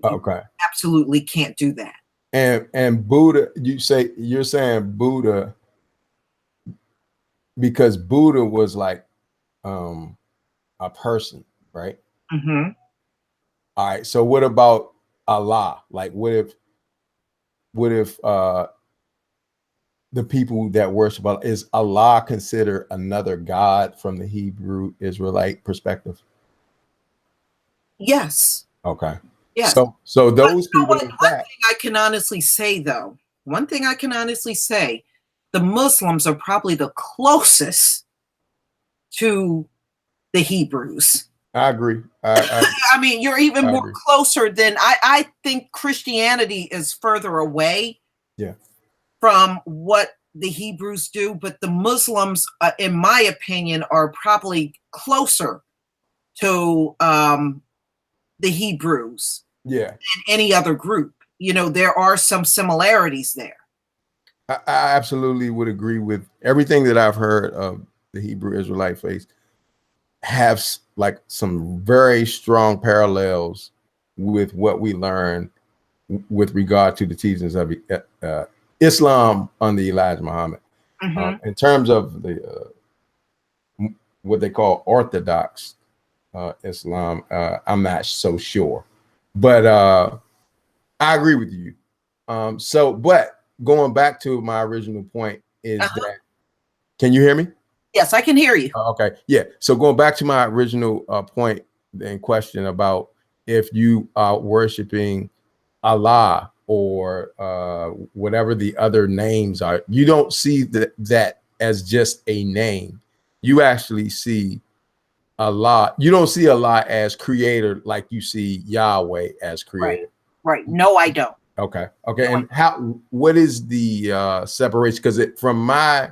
absolutely can't do that. And Buddha, you're saying Buddha because Buddha was like a person, right? Mm-hmm. All right. So what about Allah? Like, what if the people that worship Allah, is Allah considered another god from the Hebrew Israelite perspective? Yes. Okay. Yes. So those people. One thing I can honestly say, though, the Muslims are probably the closest to the Hebrews. I agree. I mean, you're even more closer than I think Christianity is further away. Yeah. From what the Hebrews do, but the Muslims, in my opinion, are probably closer to the Hebrews than any other group. You know, there are some similarities there. I absolutely would agree with everything that I've heard of the Hebrew Israelite faith. Have like some very strong parallels with what we learn with regard to the teachings of Islam under Elijah Muhammad. In terms of the what they call Orthodox Islam, I'm not so sure, but I agree with you. But going back to my original point is that, can you hear me? Yes, I can hear you. Okay. Yeah. So going back to my original point in question about if you are worshiping Allah or whatever the other names are, you don't see that as just a name. You actually see Allah. You don't see Allah as creator like you see Yahweh as creator. Right. No, I don't. Okay. And what is the separation? Because from my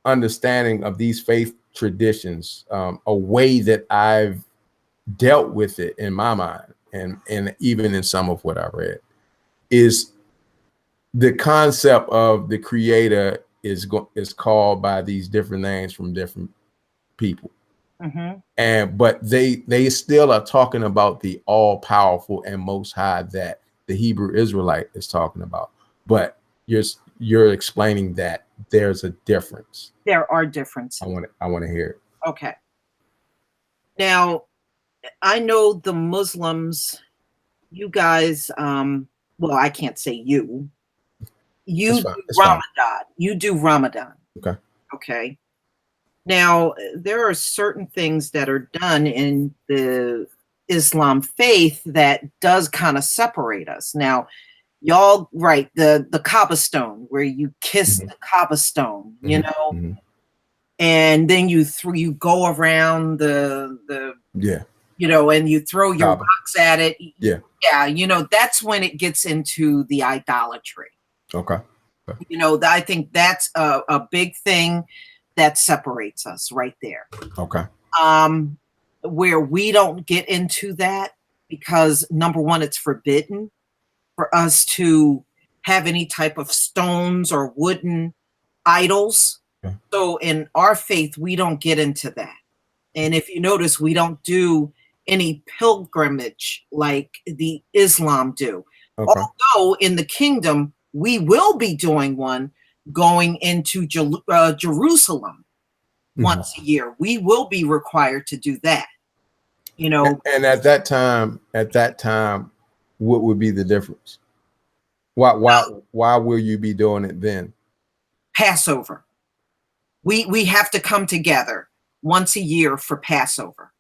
understanding of these faith traditions, a way that I've dealt with it in my mind, and even in some of what I read, is the concept of the creator is called by these different names from different people. But they still are talking about the all-powerful and most high that the Hebrew Israelite is talking about. But you're explaining that there's a difference. There are differences. I want to hear it. Okay. Now, I know the Muslims, you guys, well, I can't say you. You do Ramadan. You do Ramadan. Okay. Okay. Now, there are certain things that are done in the Islam faith that does kind of separate us. Now, y'all, right, the Kaaba stone, where you kiss the Kaaba stone, you know, and then you go around the and you throw your Copper. rocks at it. Yeah. Yeah, that's when it gets into the idolatry. Okay. I think that's a big thing that separates us right there. Okay. Where we don't get into that because number one, it's forbidden for us to have any type of stones or wooden idols. Okay. So in our faith, we don't get into that. And if you notice, we don't do any pilgrimage like the Islam do. Okay. Although in the kingdom, we will be doing one going into Jerusalem once a year. We will be required to do that. And at that time, what would be the difference? Why will you be doing it then? Passover. We have to come together once a year for Passover.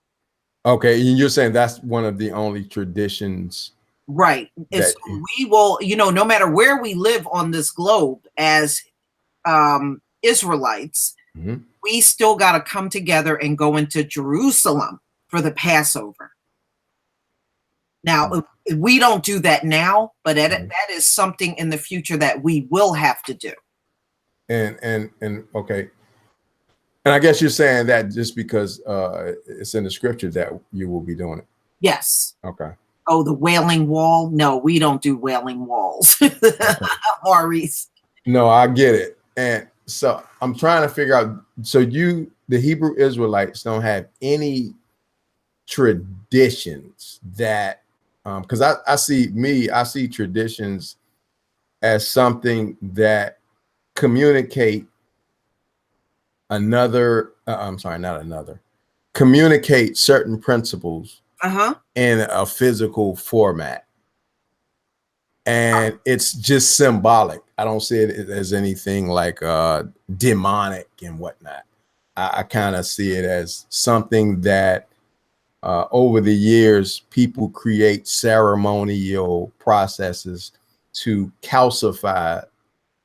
Okay, and you're saying that's one of the only traditions, right? So we will, no matter where we live on this globe as Israelites, we still got to come together and go into Jerusalem for the Passover. Now, we don't do that now, but that is something in the future that we will have to do. And okay. And I guess you're saying that just because it's in the scripture that you will be doing it. Yes. Okay. Oh, the Wailing Wall? No, we don't do Wailing Walls. Maurice. No, I get it. And so I'm trying to figure out, so the Hebrew Israelites don't have any traditions that, because I see traditions as something that communicate communicate certain principles in a physical format. And it's just symbolic. I don't see it as anything like demonic and whatnot. I kind of see it as something that over the years, people create ceremonial processes to calcify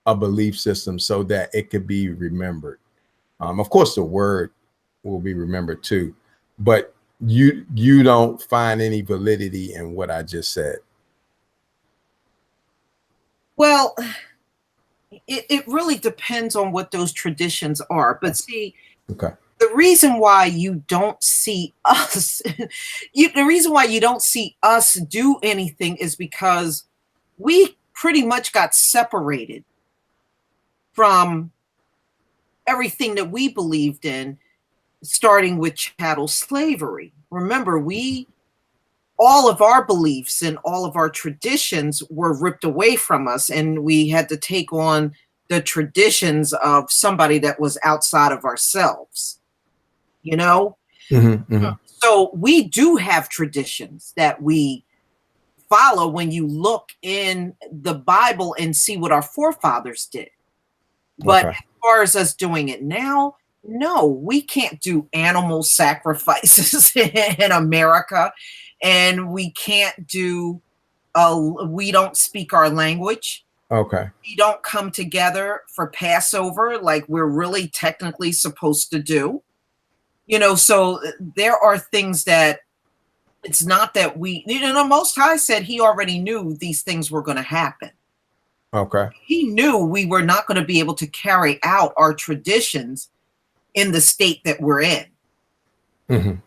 a belief system so that it could be remembered. Of course, the word will be remembered too, but you don't find any validity in what I just said. Well, it really depends on what those traditions are. But see, the reason why you don't see us, the reason why you don't see us do anything is because we pretty much got separated from everything that we believed in, starting with chattel slavery. Remember, all of our beliefs and all of our traditions were ripped away from us, and we had to take on the traditions of somebody that was outside of ourselves, So we do have traditions that we follow when you look in the Bible and see what our forefathers did. But as far as us doing it now, no, we can't do animal sacrifices in America. And we can't do, we don't speak our language. Okay. We don't come together for Passover like we're really technically supposed to do. So there are things that it's not that the Most High said he already knew these things were going to happen. Okay. He knew we were not going to be able to carry out our traditions in the state that we're in.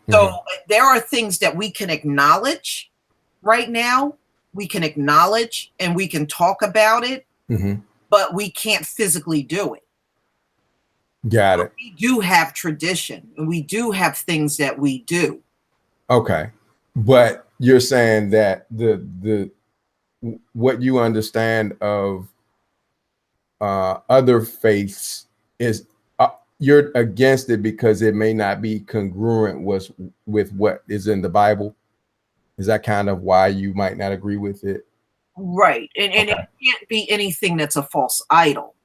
So there are things that we can acknowledge right now. We can acknowledge and we can talk about it, but we can't physically do it. Got it. We do have tradition and we do have things that we do. Okay. But you're saying that the what you understand of other faiths is you're against it because it may not be congruent with what is in the Bible. Is that kind of why you might not agree with it? Right. And it can't be anything that's a false idol,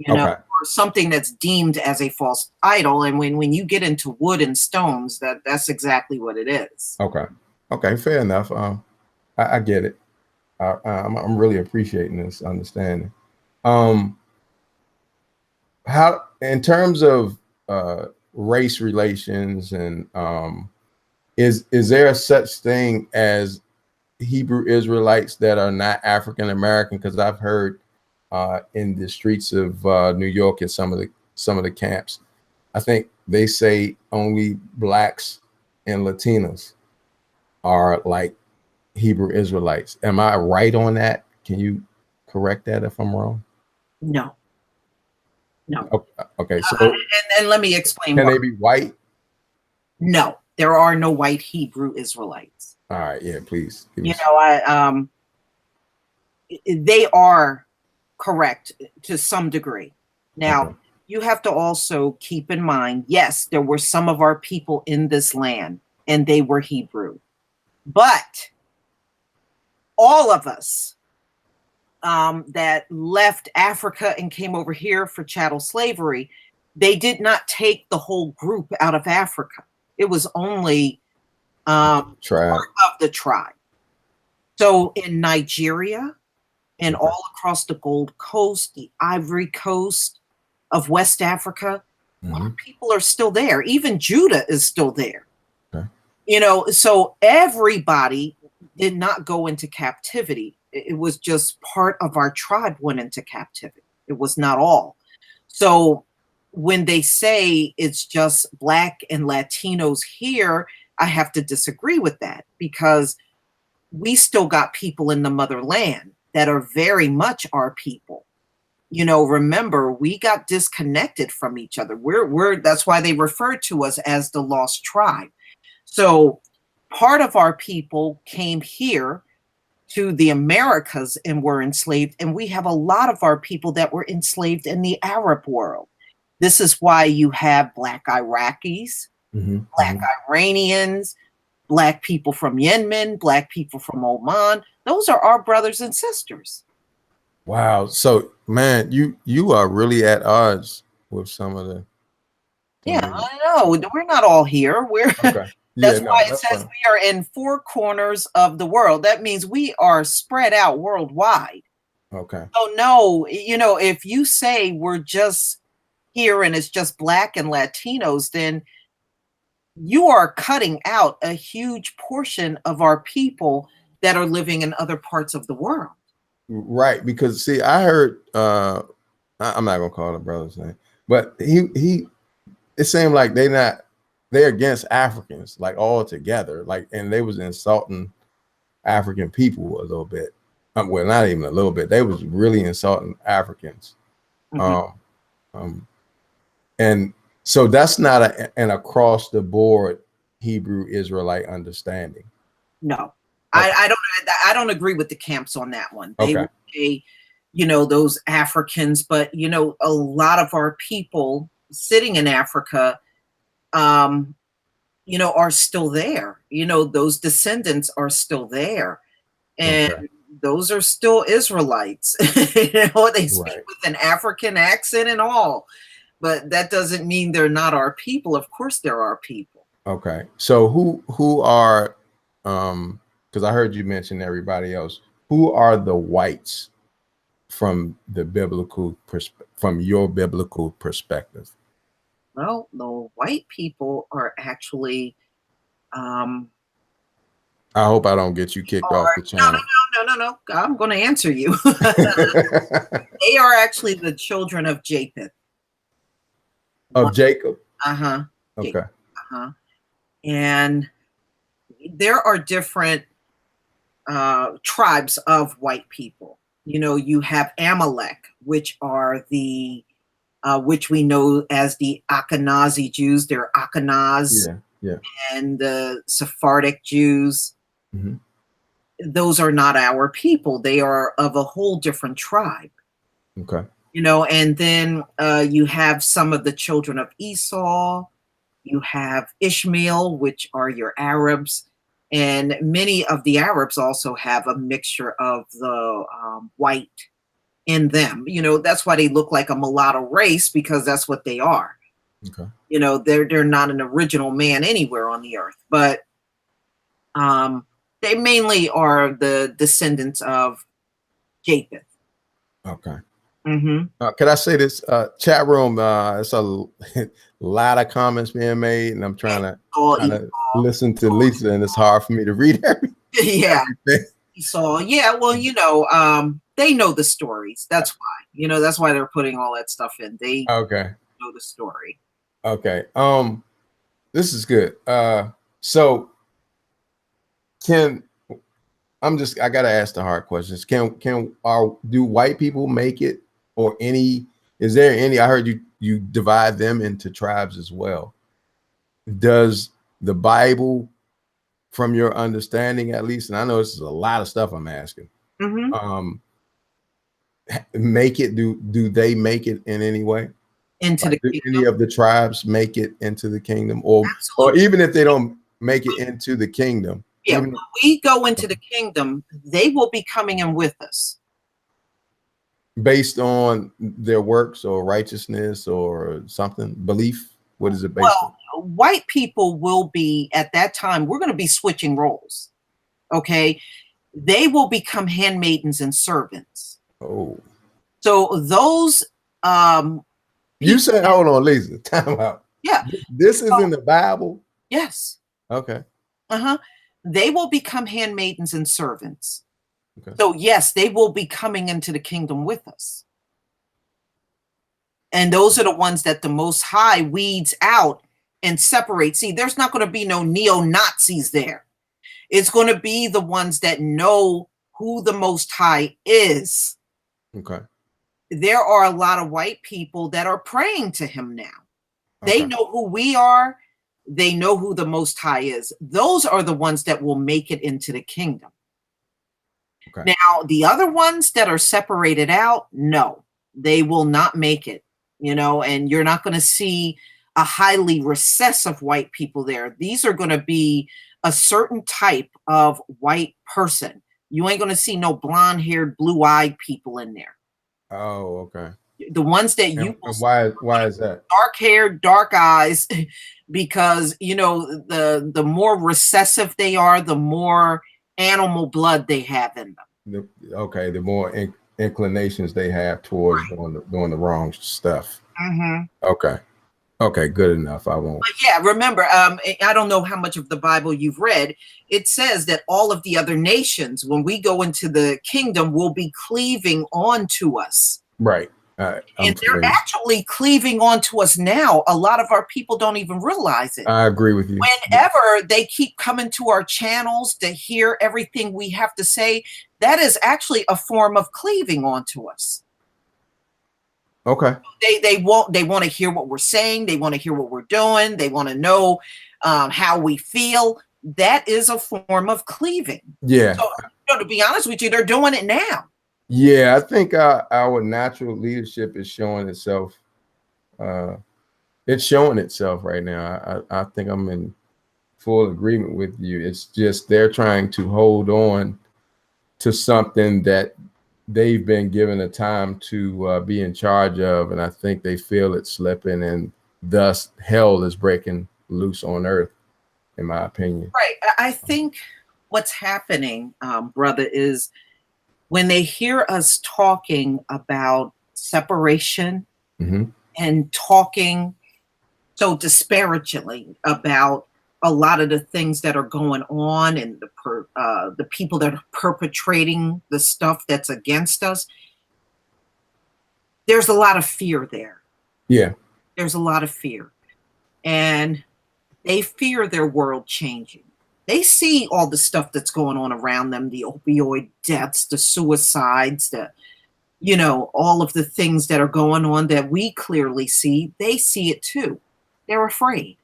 or something that's deemed as a false idol. And when you get into wood and stones, that's exactly what it is. Okay. Okay. Fair enough. I get it. I'm really appreciating this understanding. How, in terms of race relations and Is there such thing as Hebrew Israelites that are not African American? Because I've heard in the streets of New York at some of the camps, I think they say only blacks and Latinos are like Hebrew Israelites. Am I right on that? Can you correct that if I'm wrong? No. Okay, so And let me explain can why. they be white? No, there are no white Hebrew Israelites. All right, yeah, please. You know, they are correct to some degree. Now, Okay. you have to also keep in mind, yes, there were some of our people in this land and they were Hebrew, but all of us that left Africa and came over here for chattel slavery, they did not take the whole group out of Africa. It was only Tribe. part of the tribe. So in Nigeria and Okay. all across the Gold Coast, the Ivory Coast of West Africa, our people are still there. Even Judah is still there. Okay. You know, so everybody did not go into captivity. It was just part of our tribe went into captivity. It was not all. So when they say it's just Black and Latinos here, I have to disagree with that, because we still got people in the motherland that are very much our people. You know, remember, we got disconnected from each other. That's why they refer to us as the lost tribe. So part of our people came here to the Americas and were enslaved, and we have a lot of our people that were enslaved in the Arab world. This is why you have Black Iraqis, Black Iranians, Black people from Yemen, Black people from Oman. Those are our brothers and sisters. Wow. So, man, you are really at odds with some of the. Yeah, I know. We're not all here. Okay. Yeah, That's no, why it that's says fine. we are in 4 corners of the world. That means we are spread out worldwide. Okay. So no, you know, if you say we're just here and it's just Black and Latinos, then you are cutting out a huge portion of our people that are living in other parts of the world. Right, because see, I heard I'm not gonna call the brother's name, but he it seemed like they're against Africans like all together, like, and they was insulting African people a little bit. Well, not even a little bit. They was really insulting Africans. Mhm. Um, and so that's not an across the board Hebrew Israelite understanding. No, Okay. I don't agree with the camps on that one. They Okay. would say, you know, those Africans, but you know, a lot of our people sitting in Africa, um, you know, are still there. You know, those descendants are still there, and Okay. those are still Israelites. You know, they speak Right. with an African accent and all, but that doesn't mean they're not our people. Of course, they're our people. Okay. So who are because I heard you mention everybody else. Who are the whites from the from your biblical perspective? Well, the white people are actually I hope I don't get you kicked off the channel. no. I'm going to answer you. They are actually the children of Japheth. Of Jacob. Uh-huh. Okay. Uh-huh. And there are different tribes of white people. You know, you have Amalek, which are the which we know as the Ashkenazi Jews. They're Ashkenaz. Yeah. Yeah. And the Sephardic Jews. Mm-hmm. Those are not our people. They are of a whole different tribe. Okay. You know, and then you have some of the children of Esau. You have Ishmael, which are your Arabs. And many of the Arabs also have a mixture of the white in them. You know, that's why they look like a mulatto race, because that's what they are. Okay. You know, they're not an original man anywhere on the earth, but they mainly are the descendants of Japheth. Okay. Can I say this? Chat room, it's a lot of comments being made, and I'm trying to listen to Lisa, and it's hard for me to read everything. Yeah. So yeah, well, they know the stories. That's why. That's why they're putting all that stuff in. They know the story. Okay. This is good. So I gotta ask the hard questions. Do white people make it, or is there any? I heard you divide them into tribes as well. Does the Bible, from your understanding at least, and I know this is a lot of stuff I'm asking, make it? Do they make it in any way? Into the do kingdom? any of the tribes make it into the kingdom, or even if they don't make it into the kingdom? Yeah, when we go into the kingdom, they will be coming in with us. Based on their works or righteousness or something, belief? What is it based on? White people will be, at that time, we're going to be switching roles. Okay. They will become handmaidens and servants. Oh. So those you said, hold on, Lisa, time out. Yeah. This is in the Bible? Yes. Okay. They will become handmaidens and servants. Okay. So yes, they will be coming into the kingdom with us. And those are the ones that the Most High weeds out and separates. See, there's not going to be no neo-Nazis there. It's going to be the ones that know who the Most High is. Okay. There are a lot of white people that are praying to him now. They know who we are. They know who the Most High is. Those are the ones that will make it into the kingdom. Okay. Now, the other ones that are separated out, no, they will not make it, and you're not going to see a highly recessive white people there. These are going to be a certain type of white person. You ain't going to see no blonde-haired, blue-eyed people in there. Oh, okay. The ones that why is that? Dark hair, dark eyes, because the more recessive they are, the more animal blood they have in them. The more inclinations they have towards doing the wrong stuff. Okay, good enough. I won't. But yeah, remember, I don't know how much of the Bible you've read. It says that all of the other nations, when we go into the kingdom, will be cleaving onto us. Right. And they're actually cleaving onto us now. A lot of our people don't even realize it. I agree with you. Whenever they keep coming to our channels to hear everything we have to say, that is actually a form of cleaving onto us. Okay. They want to hear what we're saying. They want to hear what we're doing. They want to know how we feel. That is a form of cleaving. Yeah. So, to be honest with you, they're doing it now. Yeah, I think our natural leadership is showing itself. It's showing itself right now. I think I'm in full agreement with you. It's just they're trying to hold on to something that they've been given a time to be in charge of, and I think they feel it slipping, and thus hell is breaking loose on earth, in my opinion. Right. I think what's happening, brother, is when they hear us talking about separation and talking so disparagingly about a lot of the things that are going on and the people that are perpetrating the stuff that's against us, there's a lot of fear there. Yeah. There's a lot of fear. And they fear their world changing. They see all the stuff that's going on around them, the opioid deaths, the suicides, all of the things that are going on that we clearly see. They see it too. They're afraid.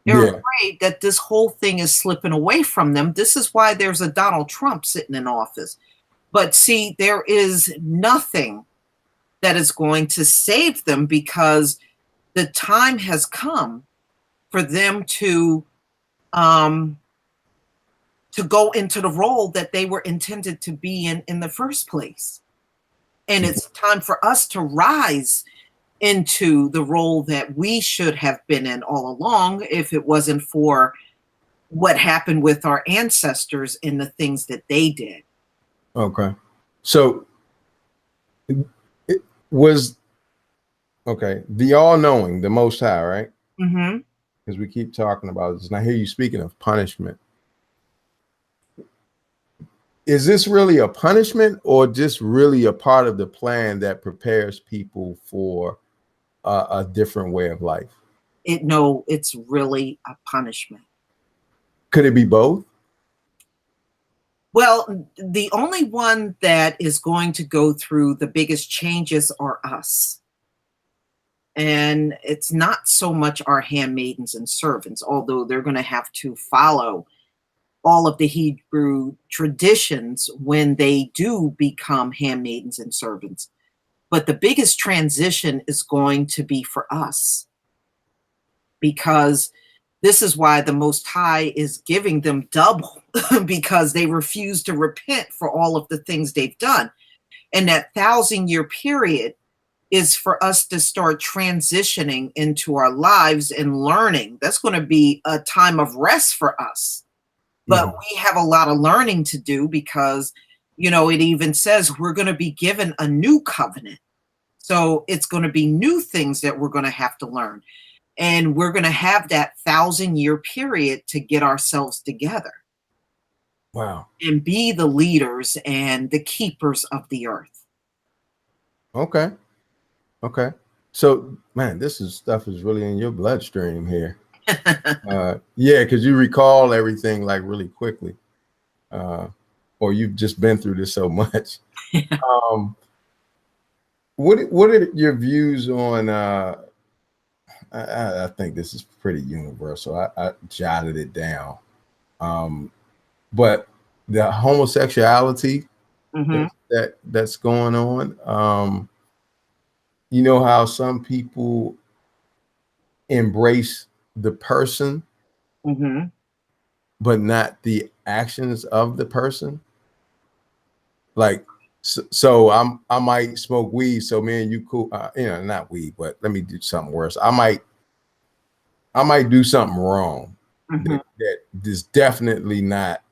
They're afraid that this whole thing is slipping away from them. This is why there's a Donald Trump sitting in office. But see, there is nothing that is going to save them, because the time has come for them to go into the role that they were intended to be in the first place. And it's time for us to rise into the role that we should have been in all along, if it wasn't for what happened with our ancestors and the things that they did. Okay. So Was okay, the all-knowing, the Most High, right? Mm-hmm. Because we keep talking about this, and I hear you speaking of punishment. Is this really a punishment, or just really a part of the plan that prepares people for a different way of life? No, it's really a punishment. Could it be both? Well, the only one that is going to go through the biggest changes are us. And it's not so much our handmaidens and servants, although they're going to have to follow all of the Hebrew traditions when they do become handmaidens and servants. But the biggest transition is going to be for us, because this is why the Most High is giving them double because they refuse to repent for all of the things they've done. And that 1,000-year period is for us to start transitioning into our lives and learning. That's going to be a time of rest for us. But we have a lot of learning to do because, it even says we're going to be given a new covenant. So it's going to be new things that we're going to have to learn. And we're going to have that 1,000-year period to get ourselves together. Wow. And be the leaders and the keepers of the earth. Okay. So, man, stuff is really in your bloodstream here. Yeah, because you recall everything like really quickly, or you've just been through this so much. What are your views on? I think this is pretty universal. I jotted it down, but the homosexuality that's going on. You know how some people embrace the person, but not the actions of the person. Like, so I might smoke weed, so me and you cool, not weed, but let me do something worse. I might do something wrong that is definitely not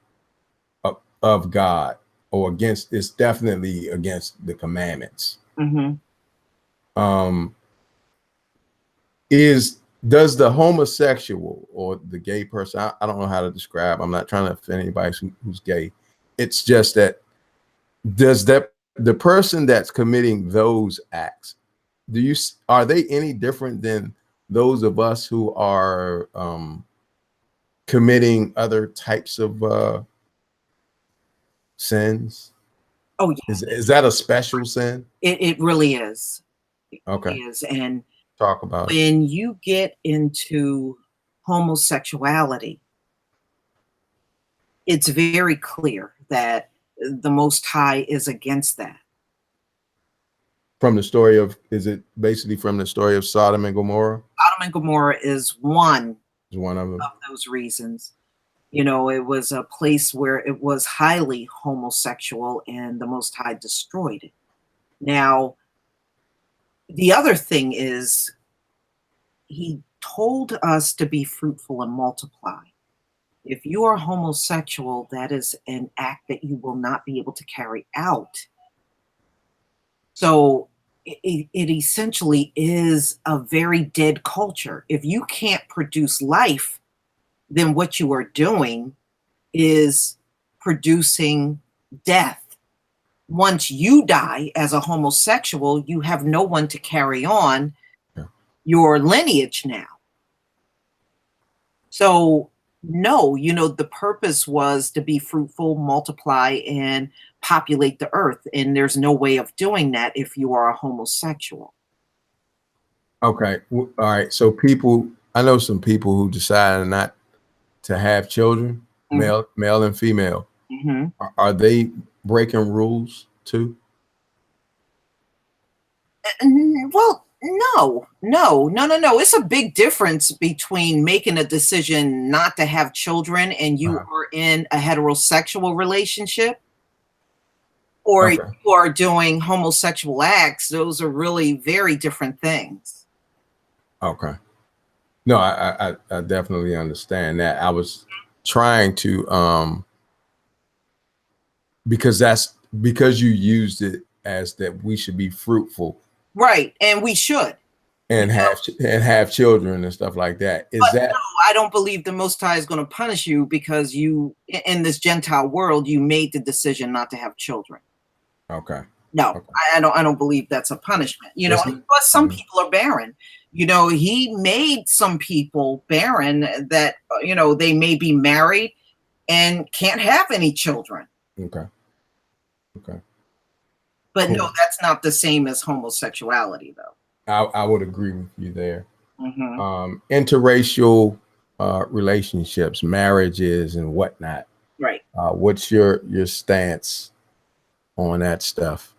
of God, or against. It's definitely against the commandments. Does the homosexual or the gay person, I don't know how to describe, I'm not trying to offend anybody who's gay. It's just that, the person that's committing those acts, are they any different than those of us who are committing other types of sins? Oh, yeah. Is that a special sin? It really is. Okay. It is. And Talk about it. when you get into homosexuality, it's very clear that the Most High is against that. From the story of, is it basically from the story of Sodom and Gomorrah? Sodom and Gomorrah is one of them. Of those reasons. It was a place where it was highly homosexual, and the Most High destroyed it. Now, the other thing is, he told us to be fruitful and multiply. If you are homosexual, that is an act that you will not be able to carry out. So it essentially is a very dead culture. If you can't produce life, then what you are doing is producing death. Once you die as a homosexual, you have no one to carry on your lineage now. So no, the purpose was to be fruitful, multiply, and populate the earth. And there's no way of doing that if you are a homosexual. Okay. All right. So I know some people who decided not to have children, male and female. Are they breaking rules too? Well, no. It's a big difference between making a decision not to have children and you are in a heterosexual relationship, or you are doing homosexual acts. Those are really very different things. Okay. No, I definitely understand that. I was trying to because you used it as that we should be fruitful. Right. And we should. and have children and stuff like that. Is But that no, I don't believe the Most High is going to punish you because you, in this Gentile world, you made the decision not to have children. okay? No, Okay. I don't believe that's a punishment. You know, Listen. and plus some Mhm. people are barren. You know, he made some people barren that, you know, they may be married and can't have any children. Okay. Okay. But no, Cool. that's not the same as homosexuality, though. I would agree with you there. Hmm. Interracial relationships, marriages, and whatnot. Right. What's your stance on that stuff?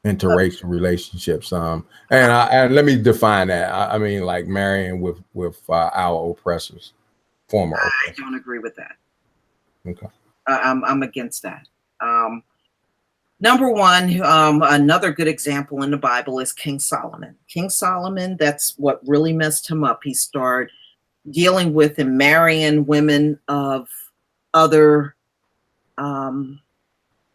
Interracial relationships. And let me define that. I mean, like marrying with our oppressors, former I oppressors. don't agree with that. Okay. I'm against that. Number one, another good example in the Bible is King Solomon. King Solomon, that's what really messed him up. He started dealing with and marrying women of other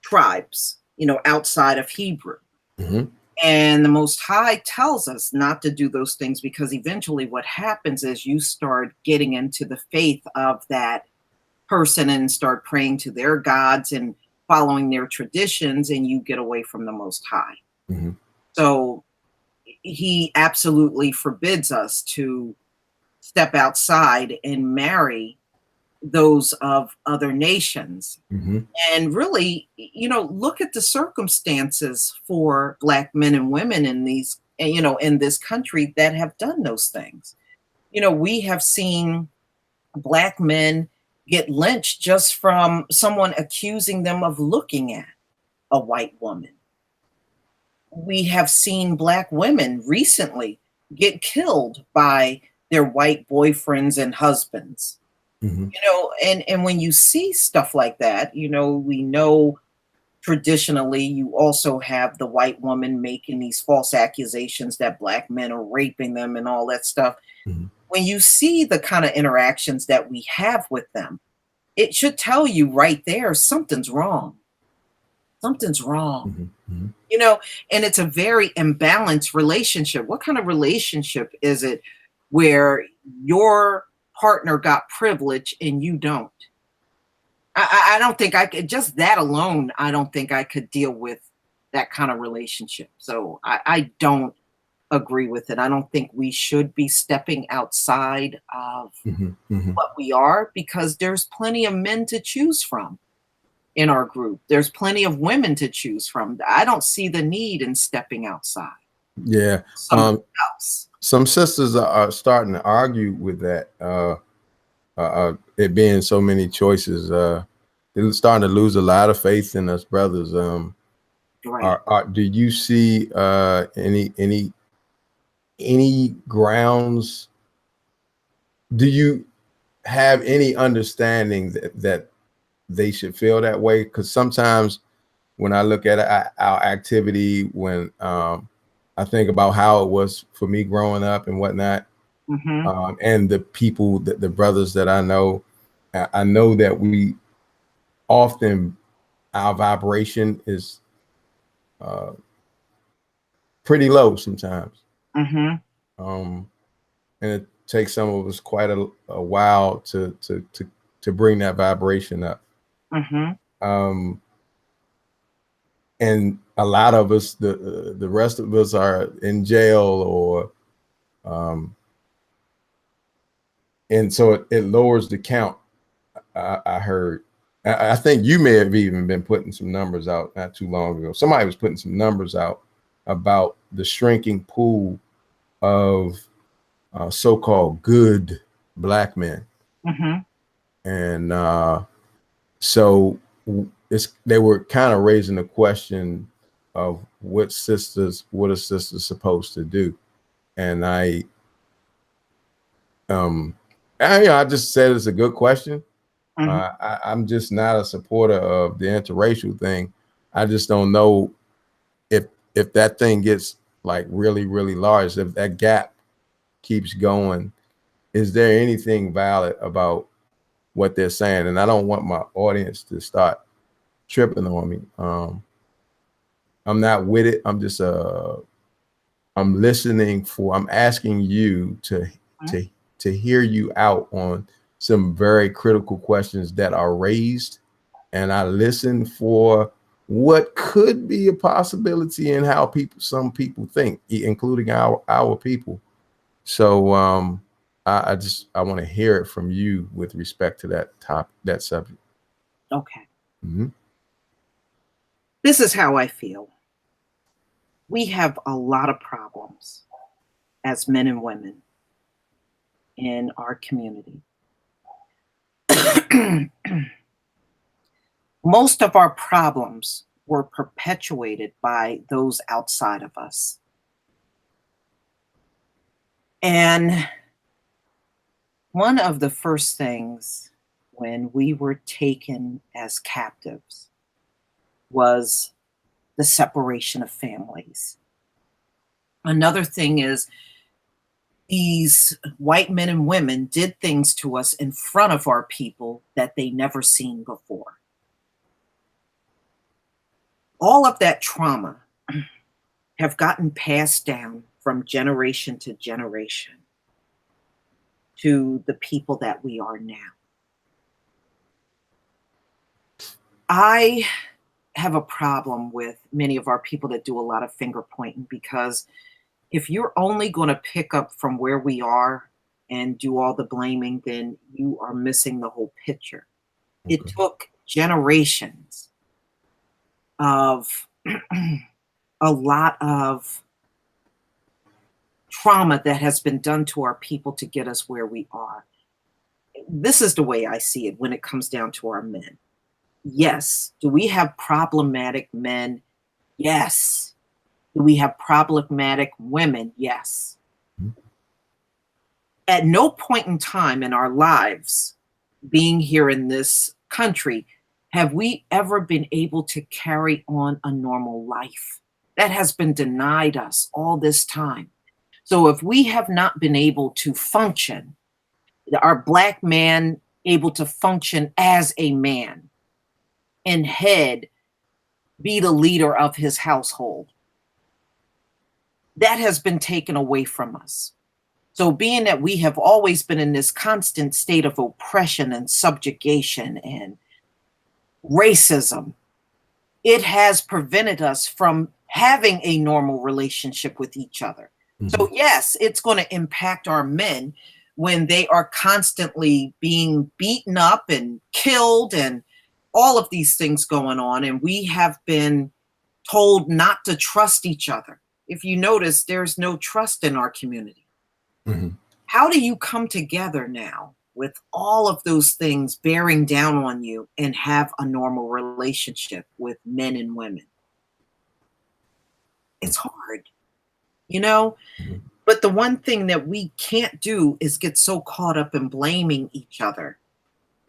tribes, you know, outside of Hebrew. Mm-hmm. And the Most High tells us not to do those things because eventually what happens is you start getting into the faith of that person and start praying to their gods and following their traditions, and you get away from the Most High. Mm-hmm. So he absolutely forbids us to step outside and marry those of other nations. Mm-hmm. And really, you know, look at the circumstances for Black men and women in these, you know, in this country that have done those things. You know, we have seen Black men get lynched just from someone accusing them of looking at a white woman. We have seen Black women recently get killed by their white boyfriends and husbands. Mm-hmm. You know, and when you see stuff like that, you know, we know traditionally you also have the white woman making these false accusations that Black men are raping them and all that stuff. Mm-hmm. When you see the kind of interactions that we have with them, it should tell you right there something's wrong. Something's wrong. Mm-hmm. You know, and it's a very imbalanced relationship. What kind of relationship is it where your partner got privilege and you don't? I don't think I could, just that alone, I don't think I could deal with that kind of relationship. So I don't agree with it. I don't think we should be stepping outside of Mm-hmm. Mm-hmm. what we are because there's plenty of men to choose from in our group. There's plenty of women to choose from. I don't see the need in stepping outside. Yeah. Something else. Some sisters are starting to argue with that. It being so many choices, they're starting to lose a lot of faith in us brothers. Right. Do you see any grounds? Do you have any understanding that they should feel that way? Because sometimes when I look at our activity, when I think about how it was for me growing up and whatnot, Mm-hmm. and the people, the brothers that I know that we often, our vibration is pretty low sometimes. Mm-hmm. And it takes some of us quite a while to bring that vibration up. Mm-hmm. And a lot of us, the rest of us are in jail or, and so it lowers the count. I heard. I think you may have even been putting some numbers out not too long ago. Somebody was putting some numbers out about the shrinking pool of so-called good Black men. Mm-hmm. And so they were kind of raising the question of what a sister supposed to do. And I just said it's a good question. Mm-hmm. I'm just not a supporter of the interracial thing. I just don't know if that thing gets like really, really large, if that gap keeps going, is there anything valid about what they're saying? And I don't want my audience to start tripping on me. I'm not with it. I'm just I'm listening for. I'm asking you to hear you out on some very critical questions that are raised, and I listen for what could be a possibility in how some people think, including our people. So I want to hear it from you with respect to that subject. Okay. Mm-hmm. This is how I feel. We have a lot of problems as men and women in our community. Most of our problems were perpetuated by those outside of us. And one of the first things when we were taken as captives was the separation of families. Another thing is these white men and women did things to us in front of our people that they never seen before. All of that trauma have gotten passed down from generation to generation to the people that we are now. I have a problem with many of our people that do a lot of finger pointing, because if you're only going to pick up from where we are and do all the blaming, then you are missing the whole picture. Okay. It took generations of a lot of trauma that has been done to our people to get us where we are. This is the way I see it when it comes down to our men. Yes. Do we have problematic men? Yes. Do we have problematic women? Yes. Mm-hmm. At no point in time in our lives, being here in this country, have we ever been able to carry on a normal life. That has been denied us all this time. So if we have not been able to function, our Black man able to function as a man and head, be the leader of his household, that has been taken away from us. So being that we have always been in this constant state of oppression and subjugation and racism, it has prevented us from having a normal relationship with each other. Mm-hmm. So yes, it's going to impact our men when they are constantly being beaten up and killed and all of these things going on. And we have been told not to trust each other. If you notice, there's no trust in our community. Mm-hmm. How do you come together now with all of those things bearing down on you and have a normal relationship with men and women? It's hard, you know? Mm-hmm. But the one thing that we can't do is get so caught up in blaming each other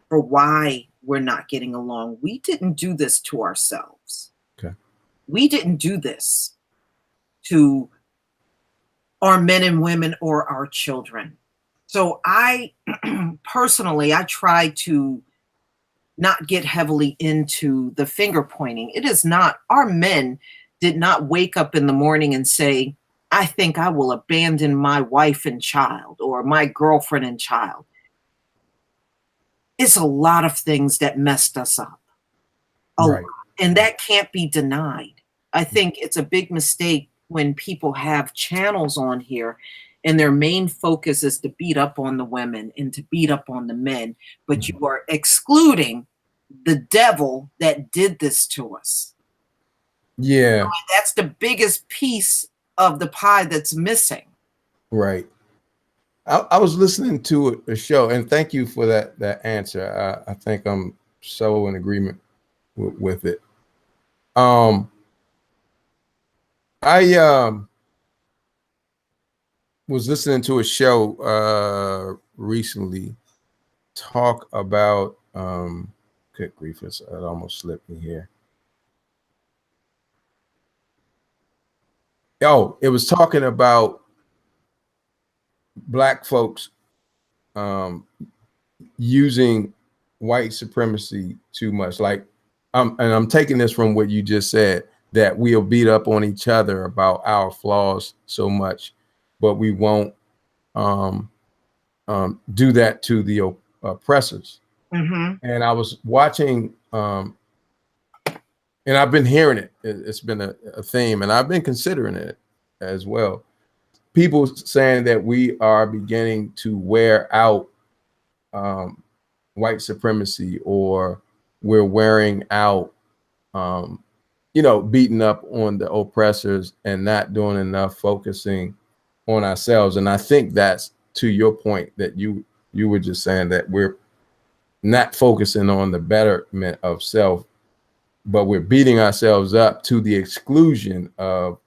for why we're not getting along. We didn't do this to ourselves. Okay. We didn't do this to our men and women or our children. So I personally, I try to not get heavily into the finger pointing. It is not, our men did not wake up in the morning and say, I think I will abandon my wife and child or my girlfriend and child. It's a lot of things that messed us up. Right. And that can't be denied. I think it's a big mistake when people have channels on here and their main focus is to beat up on the women and to beat up on the men, but you are excluding the devil that did this to us. Yeah. So that's the biggest piece of the pie that's missing. Right. I was listening to a show, and thank you for that answer. I think I'm so in agreement with it. I was listening to a show recently talk about good grief, it almost slipped me here. Oh, it was talking about Black folks using white supremacy too much. Like, and I'm taking this from what you just said. that we'll beat up on each other about our flaws so much, but we won't do that to the oppressors. Mm-hmm. And I was watching, and I've been hearing it. It's been a theme, and I've been considering it as well. People saying that we are beginning to wear out white supremacy, or we're wearing out, beating up on the oppressors and not doing enough focusing on ourselves. And I think that's to your point that you were just saying, that we're not focusing on the betterment of self, but we're beating ourselves up to the exclusion of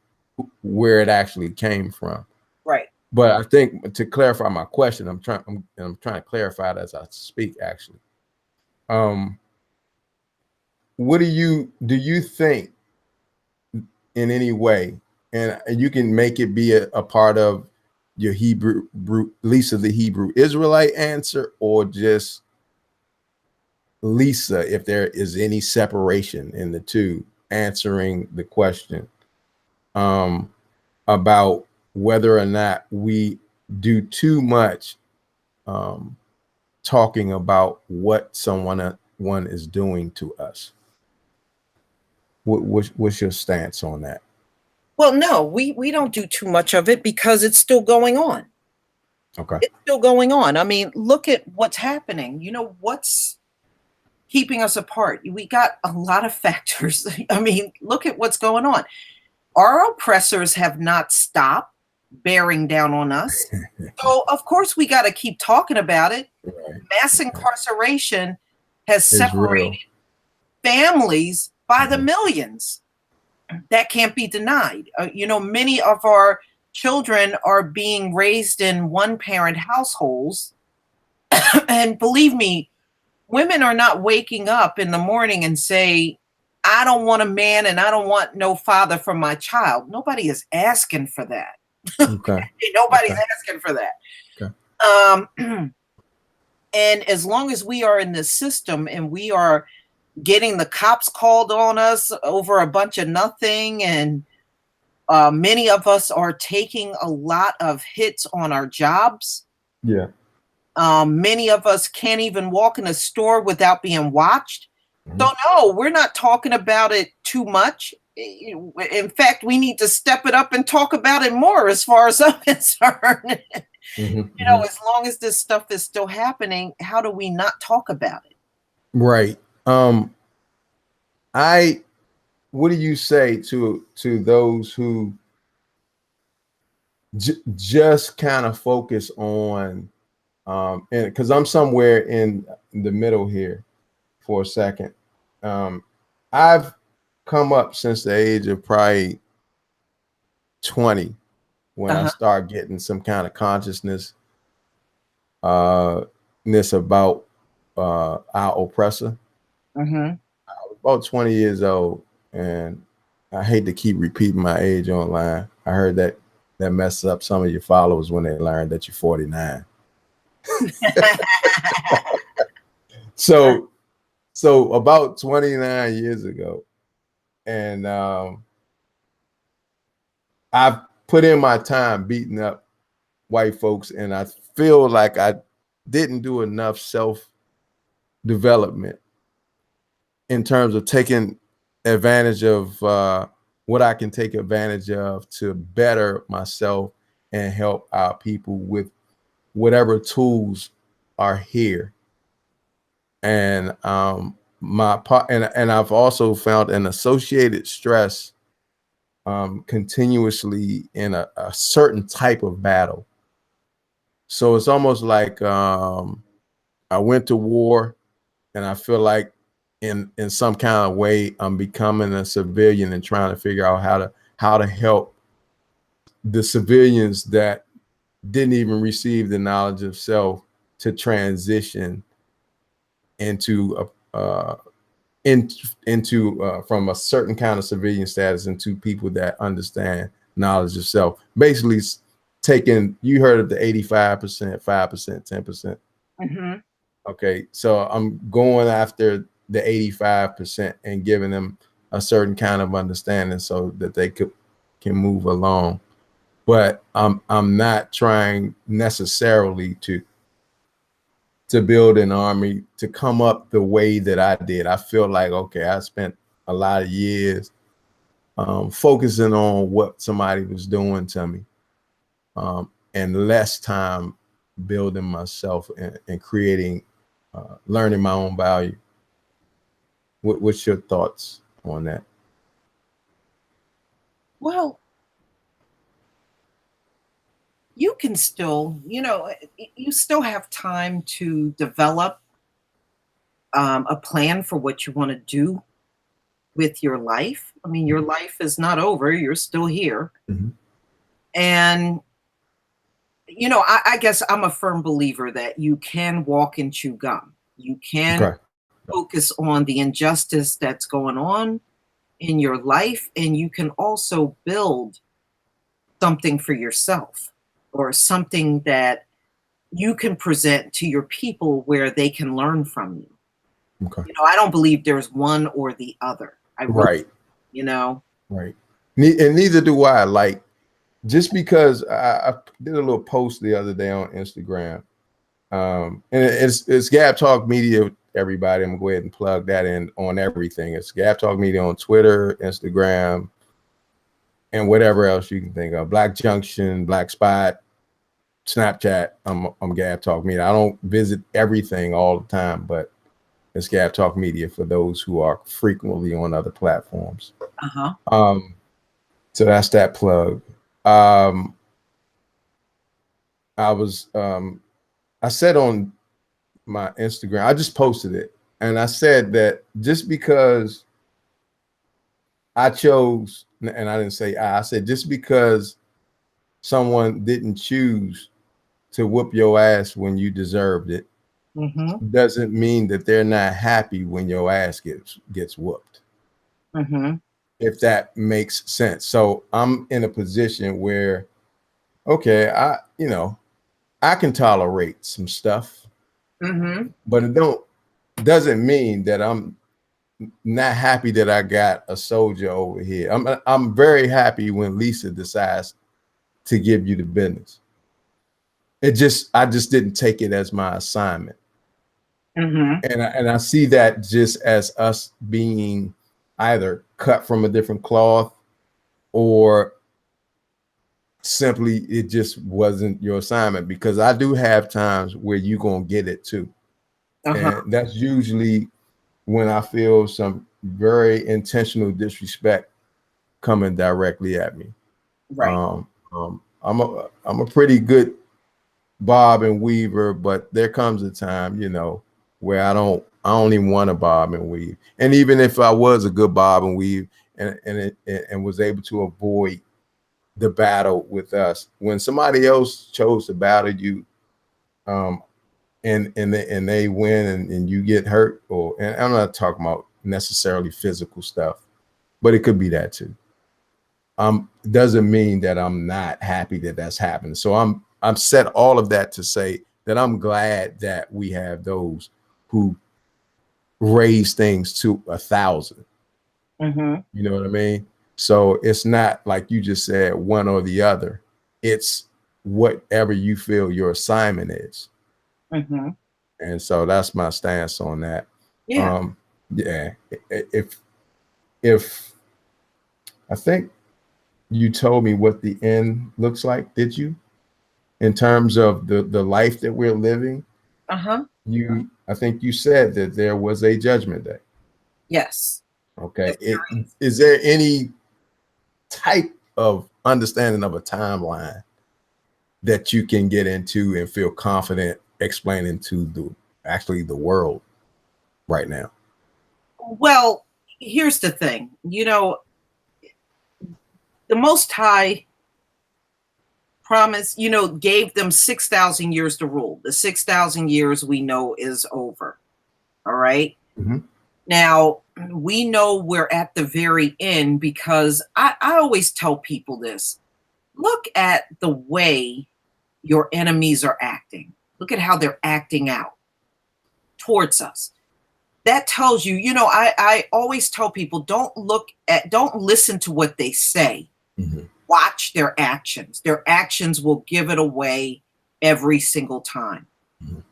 where it actually came from. Right. But I think, to clarify my question, I'm trying to clarify it as I speak, actually. What do you think in any way, and you can make it be a part of your Lisa the Hebrew Israelite answer, or just Lisa, if there is any separation in the two, answering the question about whether or not we do too much talking about what one is doing to us. What's your stance on that? Well, no, we don't do too much of it because it's still going on. Okay. It's still going on. I mean, look at what's happening. You know, what's keeping us apart? We got a lot of factors. I mean, look at what's going on. Our oppressors have not stopped bearing down on us. So, of course, we got to keep talking about it. Right. Mass incarceration has It's real. separated families by the millions. That can't be denied. Many of our children are being raised in one-parent households. And believe me, women are not waking up in the morning and say, I don't want a man and I don't want no father for my child. Nobody is asking for that. Okay. Nobody's asking for that. Okay. And as long as we are in this system and we are getting the cops called on us over a bunch of nothing, and many of us are taking a lot of hits on our jobs. Yeah. Many of us can't even walk in a store without being watched. Mm-hmm. So no, we're not talking about it too much. In fact, we need to step it up and talk about it more, as far as I'm concerned. Mm-hmm. As long as this stuff is still happening, how do we not talk about it? Right. What do you say to those who just kind of focus on, and because I'm somewhere in the middle here for a second. I've come up since the age of probably 20 when I start getting some kind of consciousness about our oppressor. Mm-hmm. I was about 20 years old, and I hate to keep repeating my age online. I heard that messes up some of your followers when they learn that you're 49. So about 29 years ago, and I've put in my time beating up white folks, and I feel like I didn't do enough self-development in terms of taking advantage of what I can take advantage of to better myself and help our people with whatever tools are here. And and I've also found an associated stress continuously in a certain type of battle. So it's almost like I went to war, and I feel like in some kind of way I'm becoming a civilian and trying to figure out how to help the civilians that didn't even receive the knowledge of self to transition into from a certain kind of civilian status into people that understand knowledge of self. Basically taking, you heard of the 85%, 5%, 10%. Mm-hmm. Okay, so I'm going after the 85% and giving them a certain kind of understanding so that they can move along. But I'm not trying necessarily to build an army to come up the way that I did. I feel like, okay, I spent a lot of years focusing on what somebody was doing to me, and less time building myself and creating, learning my own value. What's your thoughts on that? Well, you can still, you still have time to develop a plan for what you want to do with your life. I mean, your life is not over, you're still here. Mm-hmm. And, I guess I'm a firm believer that you can walk and chew gum. You can Okay. focus on the injustice that's going on in your life, and you can also build something for yourself or something that you can present to your people where they can learn from you. Okay. I don't believe there's one or the other. I really, Right. Right. And neither do I. Like, just because I did a little post the other day on Instagram, and it's Gab Talk Media. Everybody, I'm gonna go ahead and plug that in on everything. It's Gab Talk Media on Twitter, Instagram, and whatever else you can think of. Black Junction, Black Spot, Snapchat. I'm Gab Talk Media. I don't visit everything all the time, but it's Gab Talk Media for those who are frequently on other platforms. So that's that plug. I said on my Instagram, I just posted it, and I said that just because I chose, and I didn't say I said just because someone didn't choose to whoop your ass when you deserved it, Mm-hmm. doesn't mean that they're not happy when your ass gets whooped. Mm-hmm. If that makes sense. So I'm in a position where, okay, I can tolerate some stuff, Mm-hmm. but it doesn't mean that I'm not happy that I got a soldier over here. I'm very happy when Lisa decides to give you the business. I just didn't take it as my assignment. Mm-hmm. And I see that just as us being either cut from a different cloth, or simply it just wasn't your assignment, because I do have times where you're gonna get it too. Uh-huh. And that's usually when I feel some very intentional disrespect coming directly at me. Right. I'm a pretty good bob and weaver, but there comes a time, where I don't even want to bob and weave. And even if I was a good bob and weave and was able to avoid the battle with us, when somebody else chose to battle you, and they win and you get hurt, and I'm not talking about necessarily physical stuff, but it could be that too. Doesn't mean that I'm not happy that that's happened. So I'm said all of that to say that I'm glad that we have those who raise things to 1,000. Mm-hmm. You know what I mean? So it's not like you just said one or the other. It's whatever you feel your assignment is. Mm-hmm. And so that's my stance on that. Yeah. Yeah. If I think you told me what the end looks like, did you? In terms of the life that we're living, Uh-huh. I think you said that there was a judgment day. Yes. Okay. Yes, there is. Is there any type of understanding of a timeline that you can get into and feel confident explaining to the world right now? Well, here's the thing. The Most High promised, gave them 6,000 years to rule. The 6,000 years we know is over. All right. Mm-hmm. Now, we know we're at the very end because I always tell people this. Look at the way your enemies are acting. Look at how they're acting out towards us. that tells you, I always tell people, don't listen to what they say. Mhm. Watch their actions. Their actions will give it away every single time. Mhm.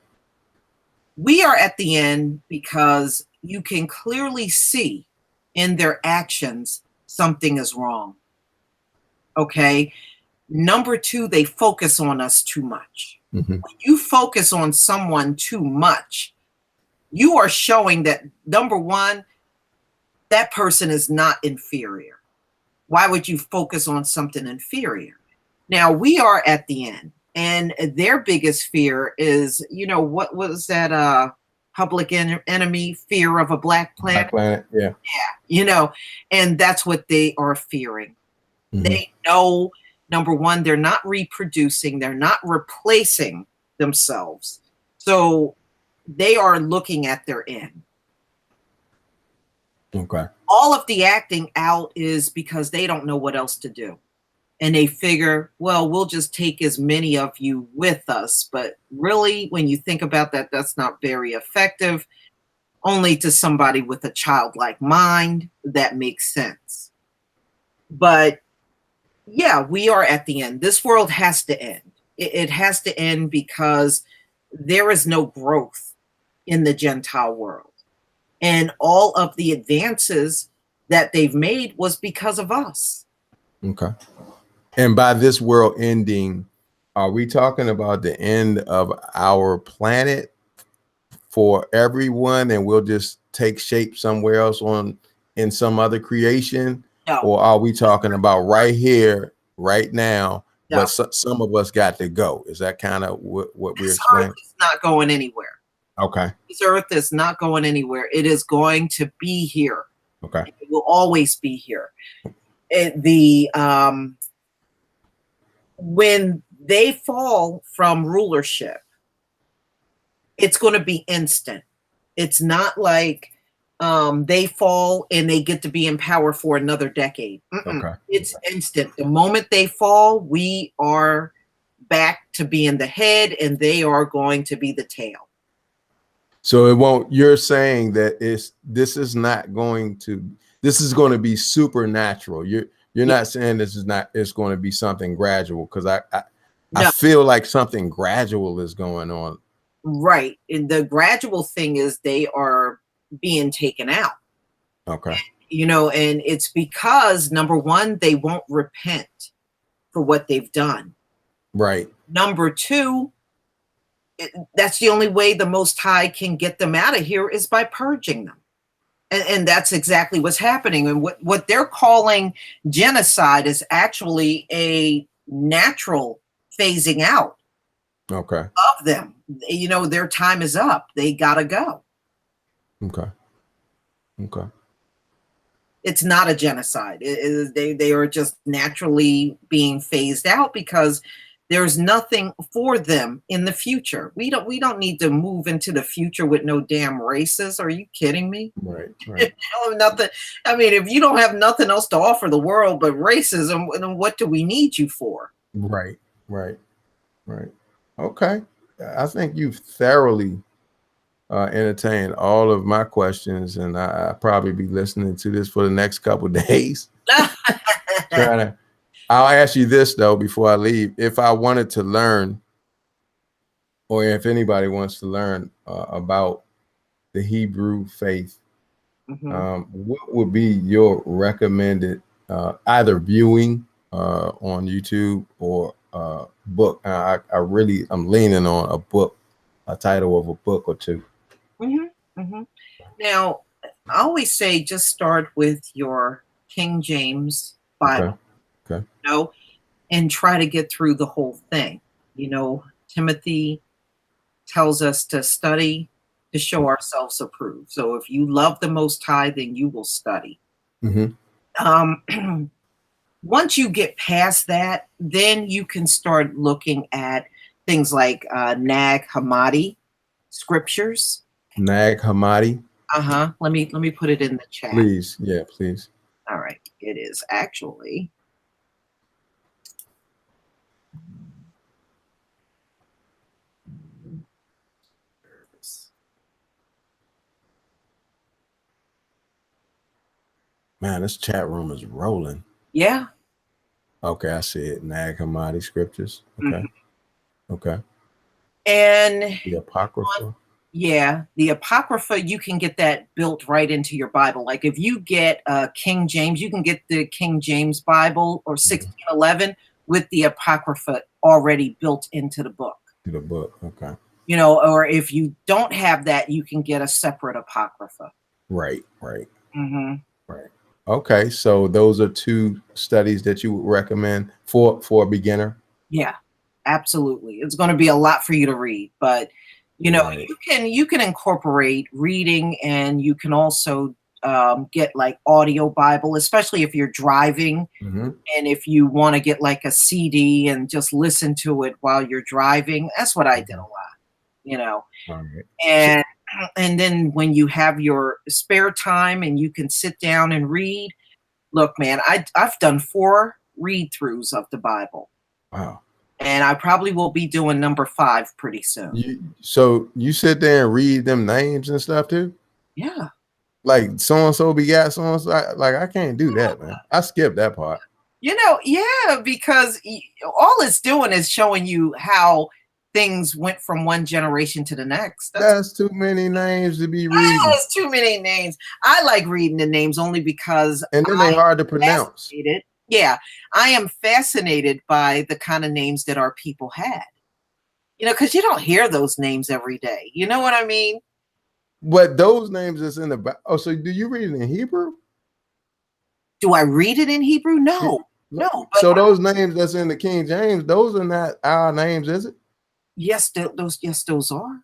We are at the end because you can clearly see in their actions something is wrong. Okay. Number two, they focus on us too much. Mhm. When you focus on someone too much, you are showing that, number one, that person is not inferior. Why would you focus on something inferior? Now, we are at the end, and their biggest fear is, what was that public enemy, fear of a black Black planet? Planet, yeah. You know, and that's what they are fearing. Mhm. They know, number one, they're not reproducing, they're not replacing themselves. So they are looking at their end. Okay. All of the acting out is because they don't know what else to do. And they figure, well, we'll just take as many of you with us. But really, when you think about that, that's not very effective. Only to somebody with a childlike mind, that makes sense. But yeah, we are at the end. This world has to end. It has to end because there is no growth in the Gentile world. And all of the advances that they've made was because of us. Okay. And by this world ending, are we talking about the end of our planet for everyone, and we'll just take shape somewhere else in some other creation? No, Or are we talking about right here, right now, no. but some of us got to go? Is that kind of what we're This earth explaining? is not going anywhere. Okay. This earth is not going anywhere. It is going to be here. Okay. It will always be here. The when they fall from rulership, it's going to be instant. It's not like they fall and they get to be in power for another decade. Okay. It's instant. The moment they fall, we are back to being the head, and they are going to be the tail. So it won't, you're saying that this is going to be supernatural. You're Yeah. not saying it's going to be something gradual, because I No, feel like something gradual is going on. right. And the gradual thing is they are being taken out, Okay. and it's because, number one, they won't repent for what they've done. Right. Number two, that's the only way the Most High can get them out of here is by purging them. And that's exactly what's happening. And what they're calling genocide is actually a natural phasing out Okay. of them. Their time is up. They got to go. Okay. Okay. It's not a genocide. They are just naturally being phased out because there's nothing for them in the future. We don't need to move into the future with no damn races. Are you kidding me? Right. Right. Nothing. I mean, if you don't have nothing else to offer the world but racism, then what do we need you for? Right. Right. Right. Okay. I think you've thoroughly entertained all of my questions, and I'll probably be listening to this for the next couple of days. I'll ask you this though before I leave: if I wanted to learn, or if anybody wants to learn about the Hebrew faith, what would be your recommended either viewing on YouTube or book? I'm leaning on a book, a title of a book or two. Now, I always say just start with your King James Okay. Bible, Okay. and try to get through the whole thing. Timothy tells us to study to show ourselves approved. So if you love the Most High, then you will study. Mm-hmm. Once you get past that, then you can start looking at things like Nag Hammadi scriptures. Nag Hammadi. Let me put it in the chat. Please. Yeah, please. All right. It is actually Man, this chat room is rolling. Yeah. Okay, I see it. Nag Hammadi scriptures. Okay. Okay. And The Apocrypha. yeah, the Apocrypha, you can get that built right into your Bible. Like if you get King James, you can get the King James Bible or 1611 with the Apocrypha already built into the book. To the book. Okay. You know, or if you don't have that, you can get a separate Apocrypha. Right. Right. Mm-hmm. Right. Okay. So those are two studies that you would recommend for a beginner. Yeah, absolutely. It's going to be a lot for you to read, but you know, Right. you can incorporate reading, and you can also get like audio Bible, especially if you're driving, Mm-hmm. and if you want to get like a CD and just listen to it while you're driving. That's what I did a lot, you know. All right. And then when you have your spare time and you can sit down and read, look, man, I've done 4 read-throughs of the Bible. Wow. And I probably will be doing number 5 pretty soon. So you sit there and read them names and stuff too? Yeah. Like so-and-so begat so-and-so. Like I can't do that, man. I skipped that part. You know, yeah, because all it's doing is showing you how things went from one generation to the next. That's too many names to be reading. There's too many names. I like reading the names only because And then they're hard to pronounce. Yeah, I am fascinated by the kind of names that our people had. You know, because you don't hear those names every day. You know what I mean? But those names that's in the Bible. Oh, so do you read it in Hebrew? Do I read it in Hebrew? No, no. So those names that's in the King James, those are not our names, is it? Yes, those are.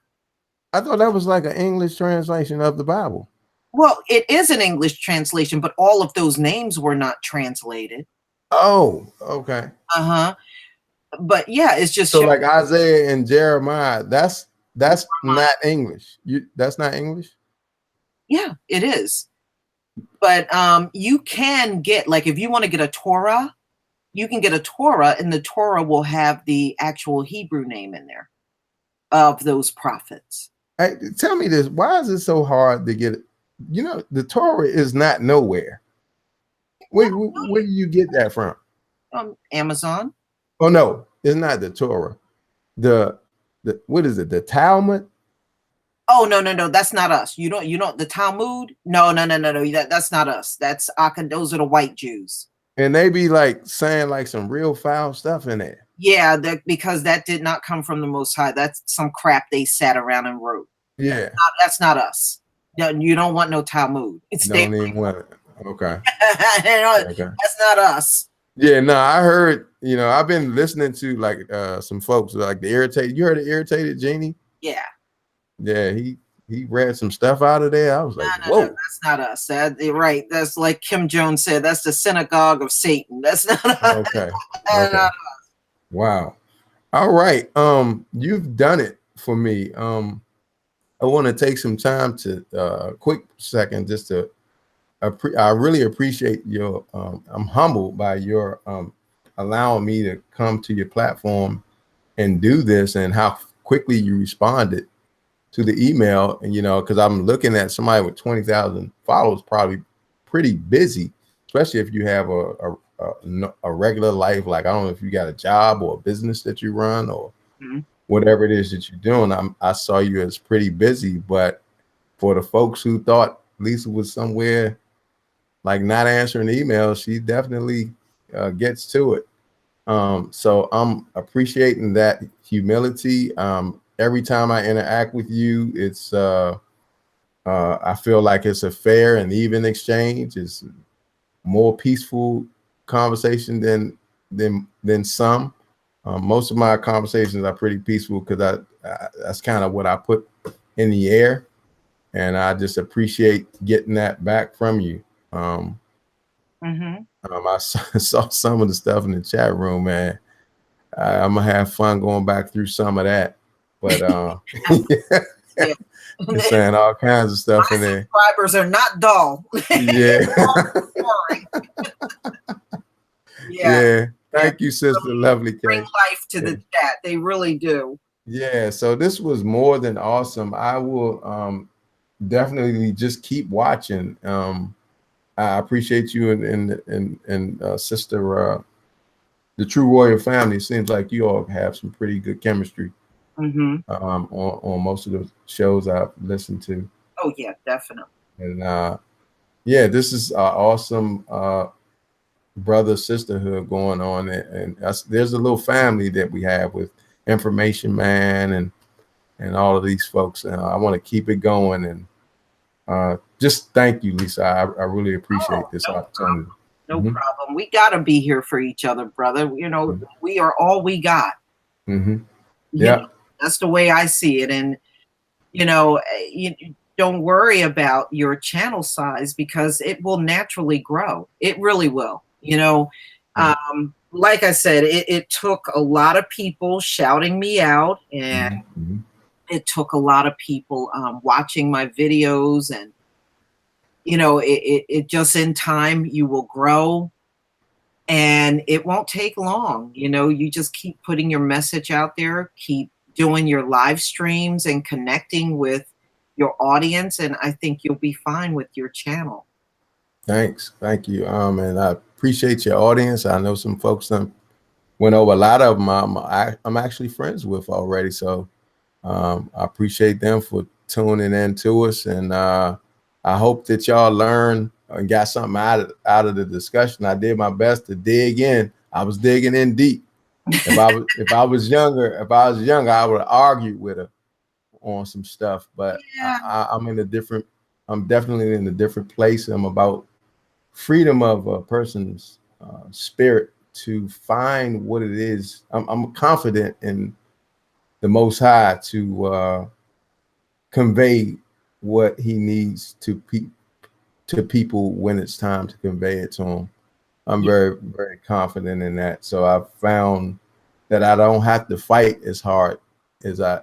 I thought that was like an English translation of the Bible. Well, it is an English translation, but all of those names were not translated. Oh, okay. But yeah, it's just so like Isaiah and Jeremiah. That's not English. That's not English. Yeah, it is. But you can get, like, if you want to get a Torah, you can get a Torah, and the Torah will have the actual Hebrew name in there of those prophets. Hey, tell me this: why is it so hard to get it? You know, the Torah is not nowhere. Where do you get that from? Amazon. Oh no, it's not the Torah. The what is it? The Talmud? Oh no, that's not us. You don't the Talmud? No. That's not us. That's those are the white Jews. And they be like saying like some real foul stuff in there. Yeah, because that did not come from the Most High. That's some crap they sat around and wrote. Yeah. That's not us. No, you don't want no Talmud. It's don't even want it. Okay. That's not us. Yeah, no, I heard, you know, I've been listening to like some folks like the Irritated. You heard of Irritated Genie? Yeah. Yeah, he read some stuff out of there. I was like, whoa. No, that's not us. Right. That's like Kim Jones said, that's the synagogue of Satan. That's not us. Okay. Okay. Wow. All right. You've done it for me. I want to take some time to quick second just to I really appreciate your I'm humbled by your allowing me to come to your platform and do this, and how quickly you responded to the email. And you know, because I'm looking at somebody with 20,000 followers, probably pretty busy, especially if you have a regular life. Like, I don't know if you got a job or a business that you run or whatever it is that you're doing. I saw you as pretty busy, but for the folks who thought Lisa was somewhere like not answering emails, she definitely gets to it. So I'm appreciating that humility. Every time I interact with you, it's I feel like it's a fair and even exchange. It's more peaceful conversation than some. Most of my conversations are pretty peaceful because that's kind of what I put in the air, and I just appreciate getting that back from you. I saw some of the stuff in the chat room, man. I'm gonna have fun going back through some of that, but yeah. You're saying all kinds of stuff in there. Subscribers are not dull. Yeah. Yeah. Thank you, Sister Lovely K. Bring life to the chat. They really do. Yeah. So this was more than awesome. I will definitely just keep watching. I appreciate you and sister, the True Warrior family. It seems like you all have some pretty good chemistry on most of the shows I've listened to. Oh yeah, definitely. And yeah, this is awesome brother sisterhood going on, and there's a little family that we have with Information Man and all of these folks. And I want to keep it going. And just thank you, Lisa. I really appreciate this opportunity. No problem. We got to be here for each other, brother. You know, we are all we got. Yeah. That's the way I see it. And, you know, you don't worry about your channel size because it will naturally grow. It really will. You know, like I said, it took a lot of people shouting me out, and it took a lot of people watching my videos, and you know, it just in time you will grow, and it won't take long. You know, you just keep putting your message out there, keep doing your live streams and connecting with your audience, and I think you'll be fine with your channel. Thanks. Thank you. And I appreciate your audience. I know some folks that went over. A lot of them I'm actually friends with already. So I appreciate them for tuning in to us. And I hope that y'all learned and got something out of the discussion. I did my best to dig in. I was digging in deep. If I was younger, I would have argued with her on some stuff. But yeah. I'm definitely in a different place. I'm about freedom of a person's spirit to find what it is. I'm confident in the Most High to convey what He needs to people when it's time to convey it to them. I'm very, very confident in that. So I've found that I don't have to fight as hard as I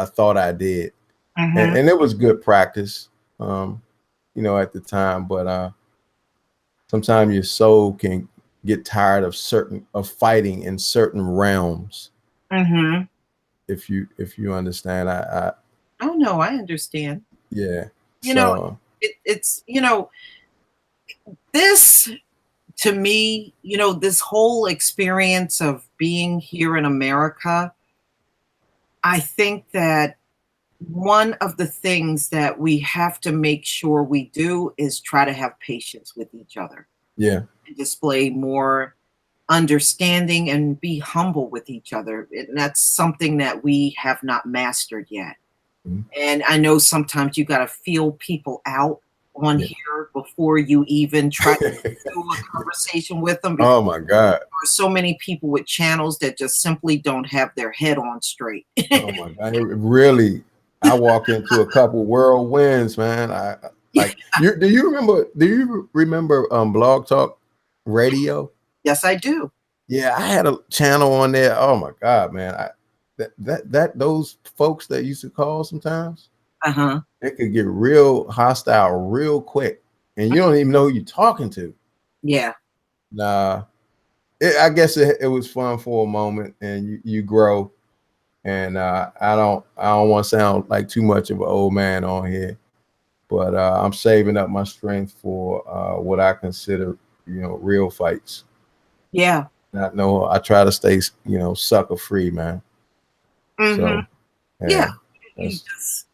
thought I did, and it was good practice, you know, at the time. But sometimes your soul can get tired of fighting in certain realms. If you understand, oh no, I understand. Yeah. You know, it's you know, this to me, you know, this whole experience of being here in America, I think that one of the things that we have to make sure we do is try to have patience with each other. Yeah. And display more understanding and be humble with each other. And that's something that we have not mastered yet. And I know sometimes you got to feel people out on here before you even try to do a conversation with them. Oh my God. There are so many people with channels that just simply don't have their head on straight. Oh my God. It really, I walk into a couple whirlwinds, man. Do you remember Blog Talk Radio? Yes, I do. Yeah, I had a channel on there. Oh my God, man. Those folks that used to call sometimes, it could get real hostile real quick, and you don't even know who you're talking to. Yeah. Nah, I guess it was fun for a moment, and you grow. And I don't want to sound like too much of an old man on here, but I'm saving up my strength for what I consider, you know, real fights. Yeah. I try to stay, you know, sucker free, man. So yeah, you just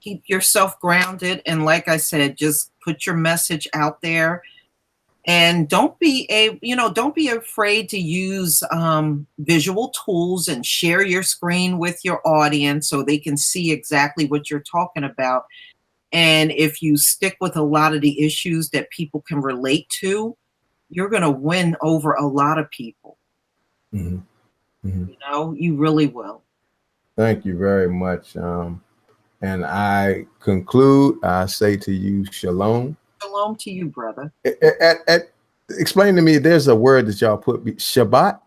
keep yourself grounded, and like I said, just put your message out there, and don't be afraid to use visual tools and share your screen with your audience so they can see exactly what you're talking about. And if you stick with a lot of the issues that people can relate to, you're going to win over a lot of people. You know, you really will. Thank you very much. And I conclude, I say to you, shalom. Shalom to you, brother. Explain to me, there's a word that y'all put, Shabbat?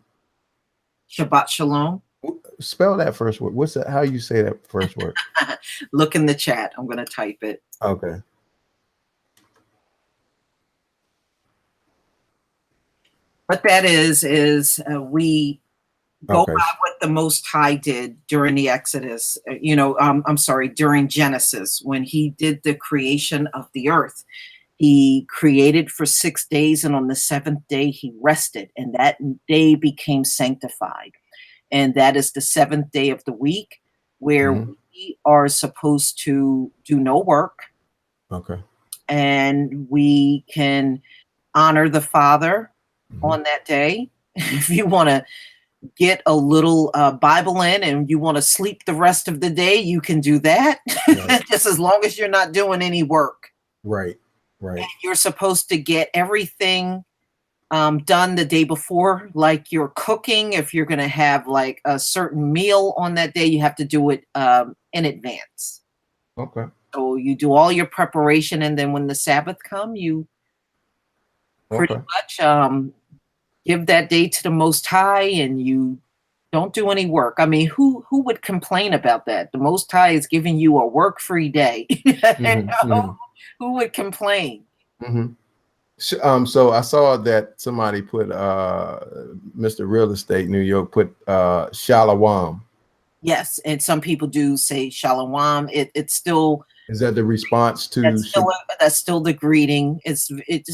Shabbat shalom. Spell that first word. What's that? How you say that first word? Look in the chat. I'm going to type it. Okay. What that is we go by what the Most High did during the Exodus, you know, I'm sorry, during Genesis, when he did the creation of the earth. He created for 6 days, and on the seventh day he rested, and that day became sanctified. And that is the seventh day of the week, where Mhm. we are supposed to do no work, Okay. and we can honor the Father Mhm. on that day. If you want to get a little Bible in and you want to sleep the rest of the day, you can do that. Right. Just as long as you're not doing any work. Right. Right. You're supposed to get everything done the day before, like you're cooking. If you're going to have like a certain meal on that day, you have to do it in advance. Okay. So you do all your preparation, and then when the Sabbath come, you pretty Okay. much give that day to the Most High, and you don't do any work. I mean, who would complain about that? The Most High is giving you a work-free day. Mhm. Mhm. Who would complain? Mhm. So I saw that somebody put Mr. Real Estate New York put Shalawam. Yes, and some people do say shalom. It's still Is that the response to that's still the greeting. It's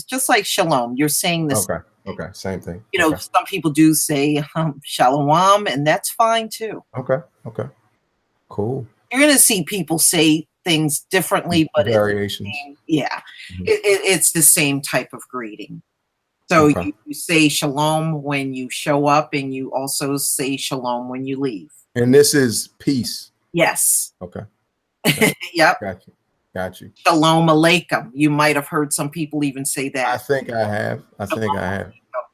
just like shalom. You're saying this. okay. Okay. Same thing. You know, Okay. some people do say shalom, and that's fine too. Okay. Okay. Cool. You're going to see people say things differently, but Variations. yeah, Mhm. it's the same type of greeting. So Okay. you say shalom when you show up, and you also say shalom when you leave. And this is peace. Yes. Okay. Okay. Yep. Got you. Got you. Shalom aleichem. You might have heard some people even say I that. think I have. I think I have.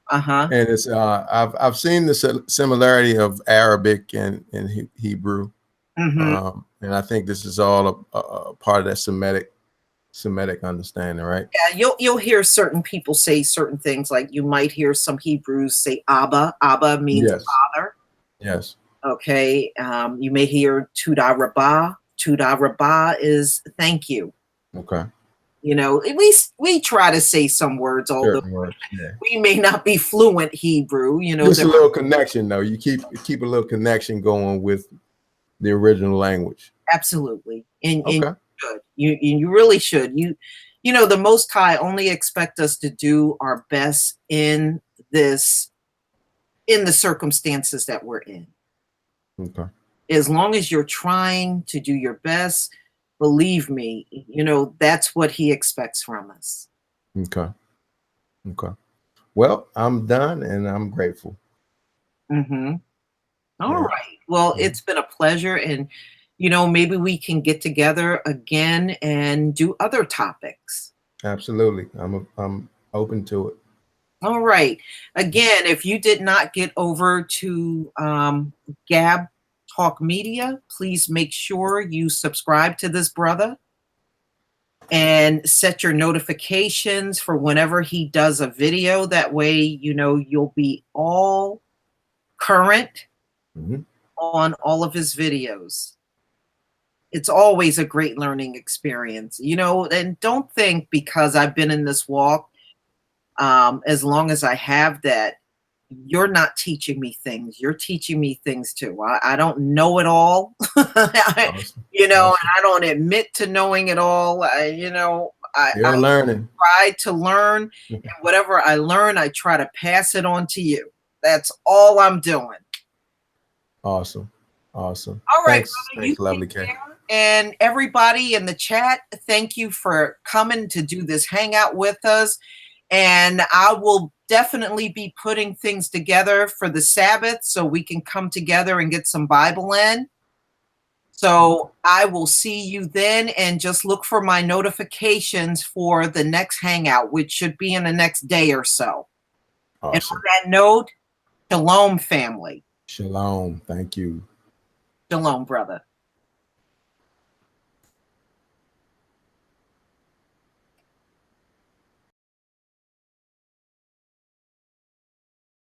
Uh-huh. And it's I've seen the similarity of Arabic and Hebrew, Hmm. and I think this is all a part of that Semitic understanding, right? Yeah, you'll hear certain people say certain things. Like you might hear some Hebrews say Abba. Abba means Yes. father. Yes. Okay. You may hear Tuda Rabbah. Tuda Rabbah is thank you. Okay. You know, we try to say some words, although Certain words. Yeah. we may not be fluent Hebrew. You know, Just a little connection, though. You keep a little connection going with the original language. absolutely, and Okay. you should. You really should. You know, the Most High only expect us to do our best in this in the circumstances that we're in. Okay. As long as you're trying to do your best, believe me, you know, that's what he expects from us. Okay. Okay. Well, I'm done, and I'm grateful. Mm-hmm. All Yeah. right. Well, Yeah. it's been a pleasure. And, you know, maybe we can get together again and do other topics. Absolutely. I'm open to it. All right. Again, if you did not get over to Gab Talk Media, please make sure you subscribe to this brother and set your notifications for whenever he does a video. That way, you know, you'll be all current Mhm. on all of his videos. It's always a great learning experience, you know, and don't think because I've been in this walk as long as I have that, you're not teaching me things. You're teaching me things too. I don't know it all, Awesome. you know, Awesome. and I don't admit to knowing it all. You know, I Still learning. try to learn, and whatever I learn, I try to pass it on to you. That's all I'm doing. Awesome. Awesome. All right, Thanks. brother, you Thanks, Lovely take K. care. And everybody in the chat, thank you for coming to do this hangout with us. And I will definitely be putting things together for the Sabbath so we can come together and get some Bible in. So I will see you then, and just look for my notifications for the next hangout, which should be in the next day or so. And on Awesome. that note, shalom, family. Shalom. Thank you. Shalom, brother.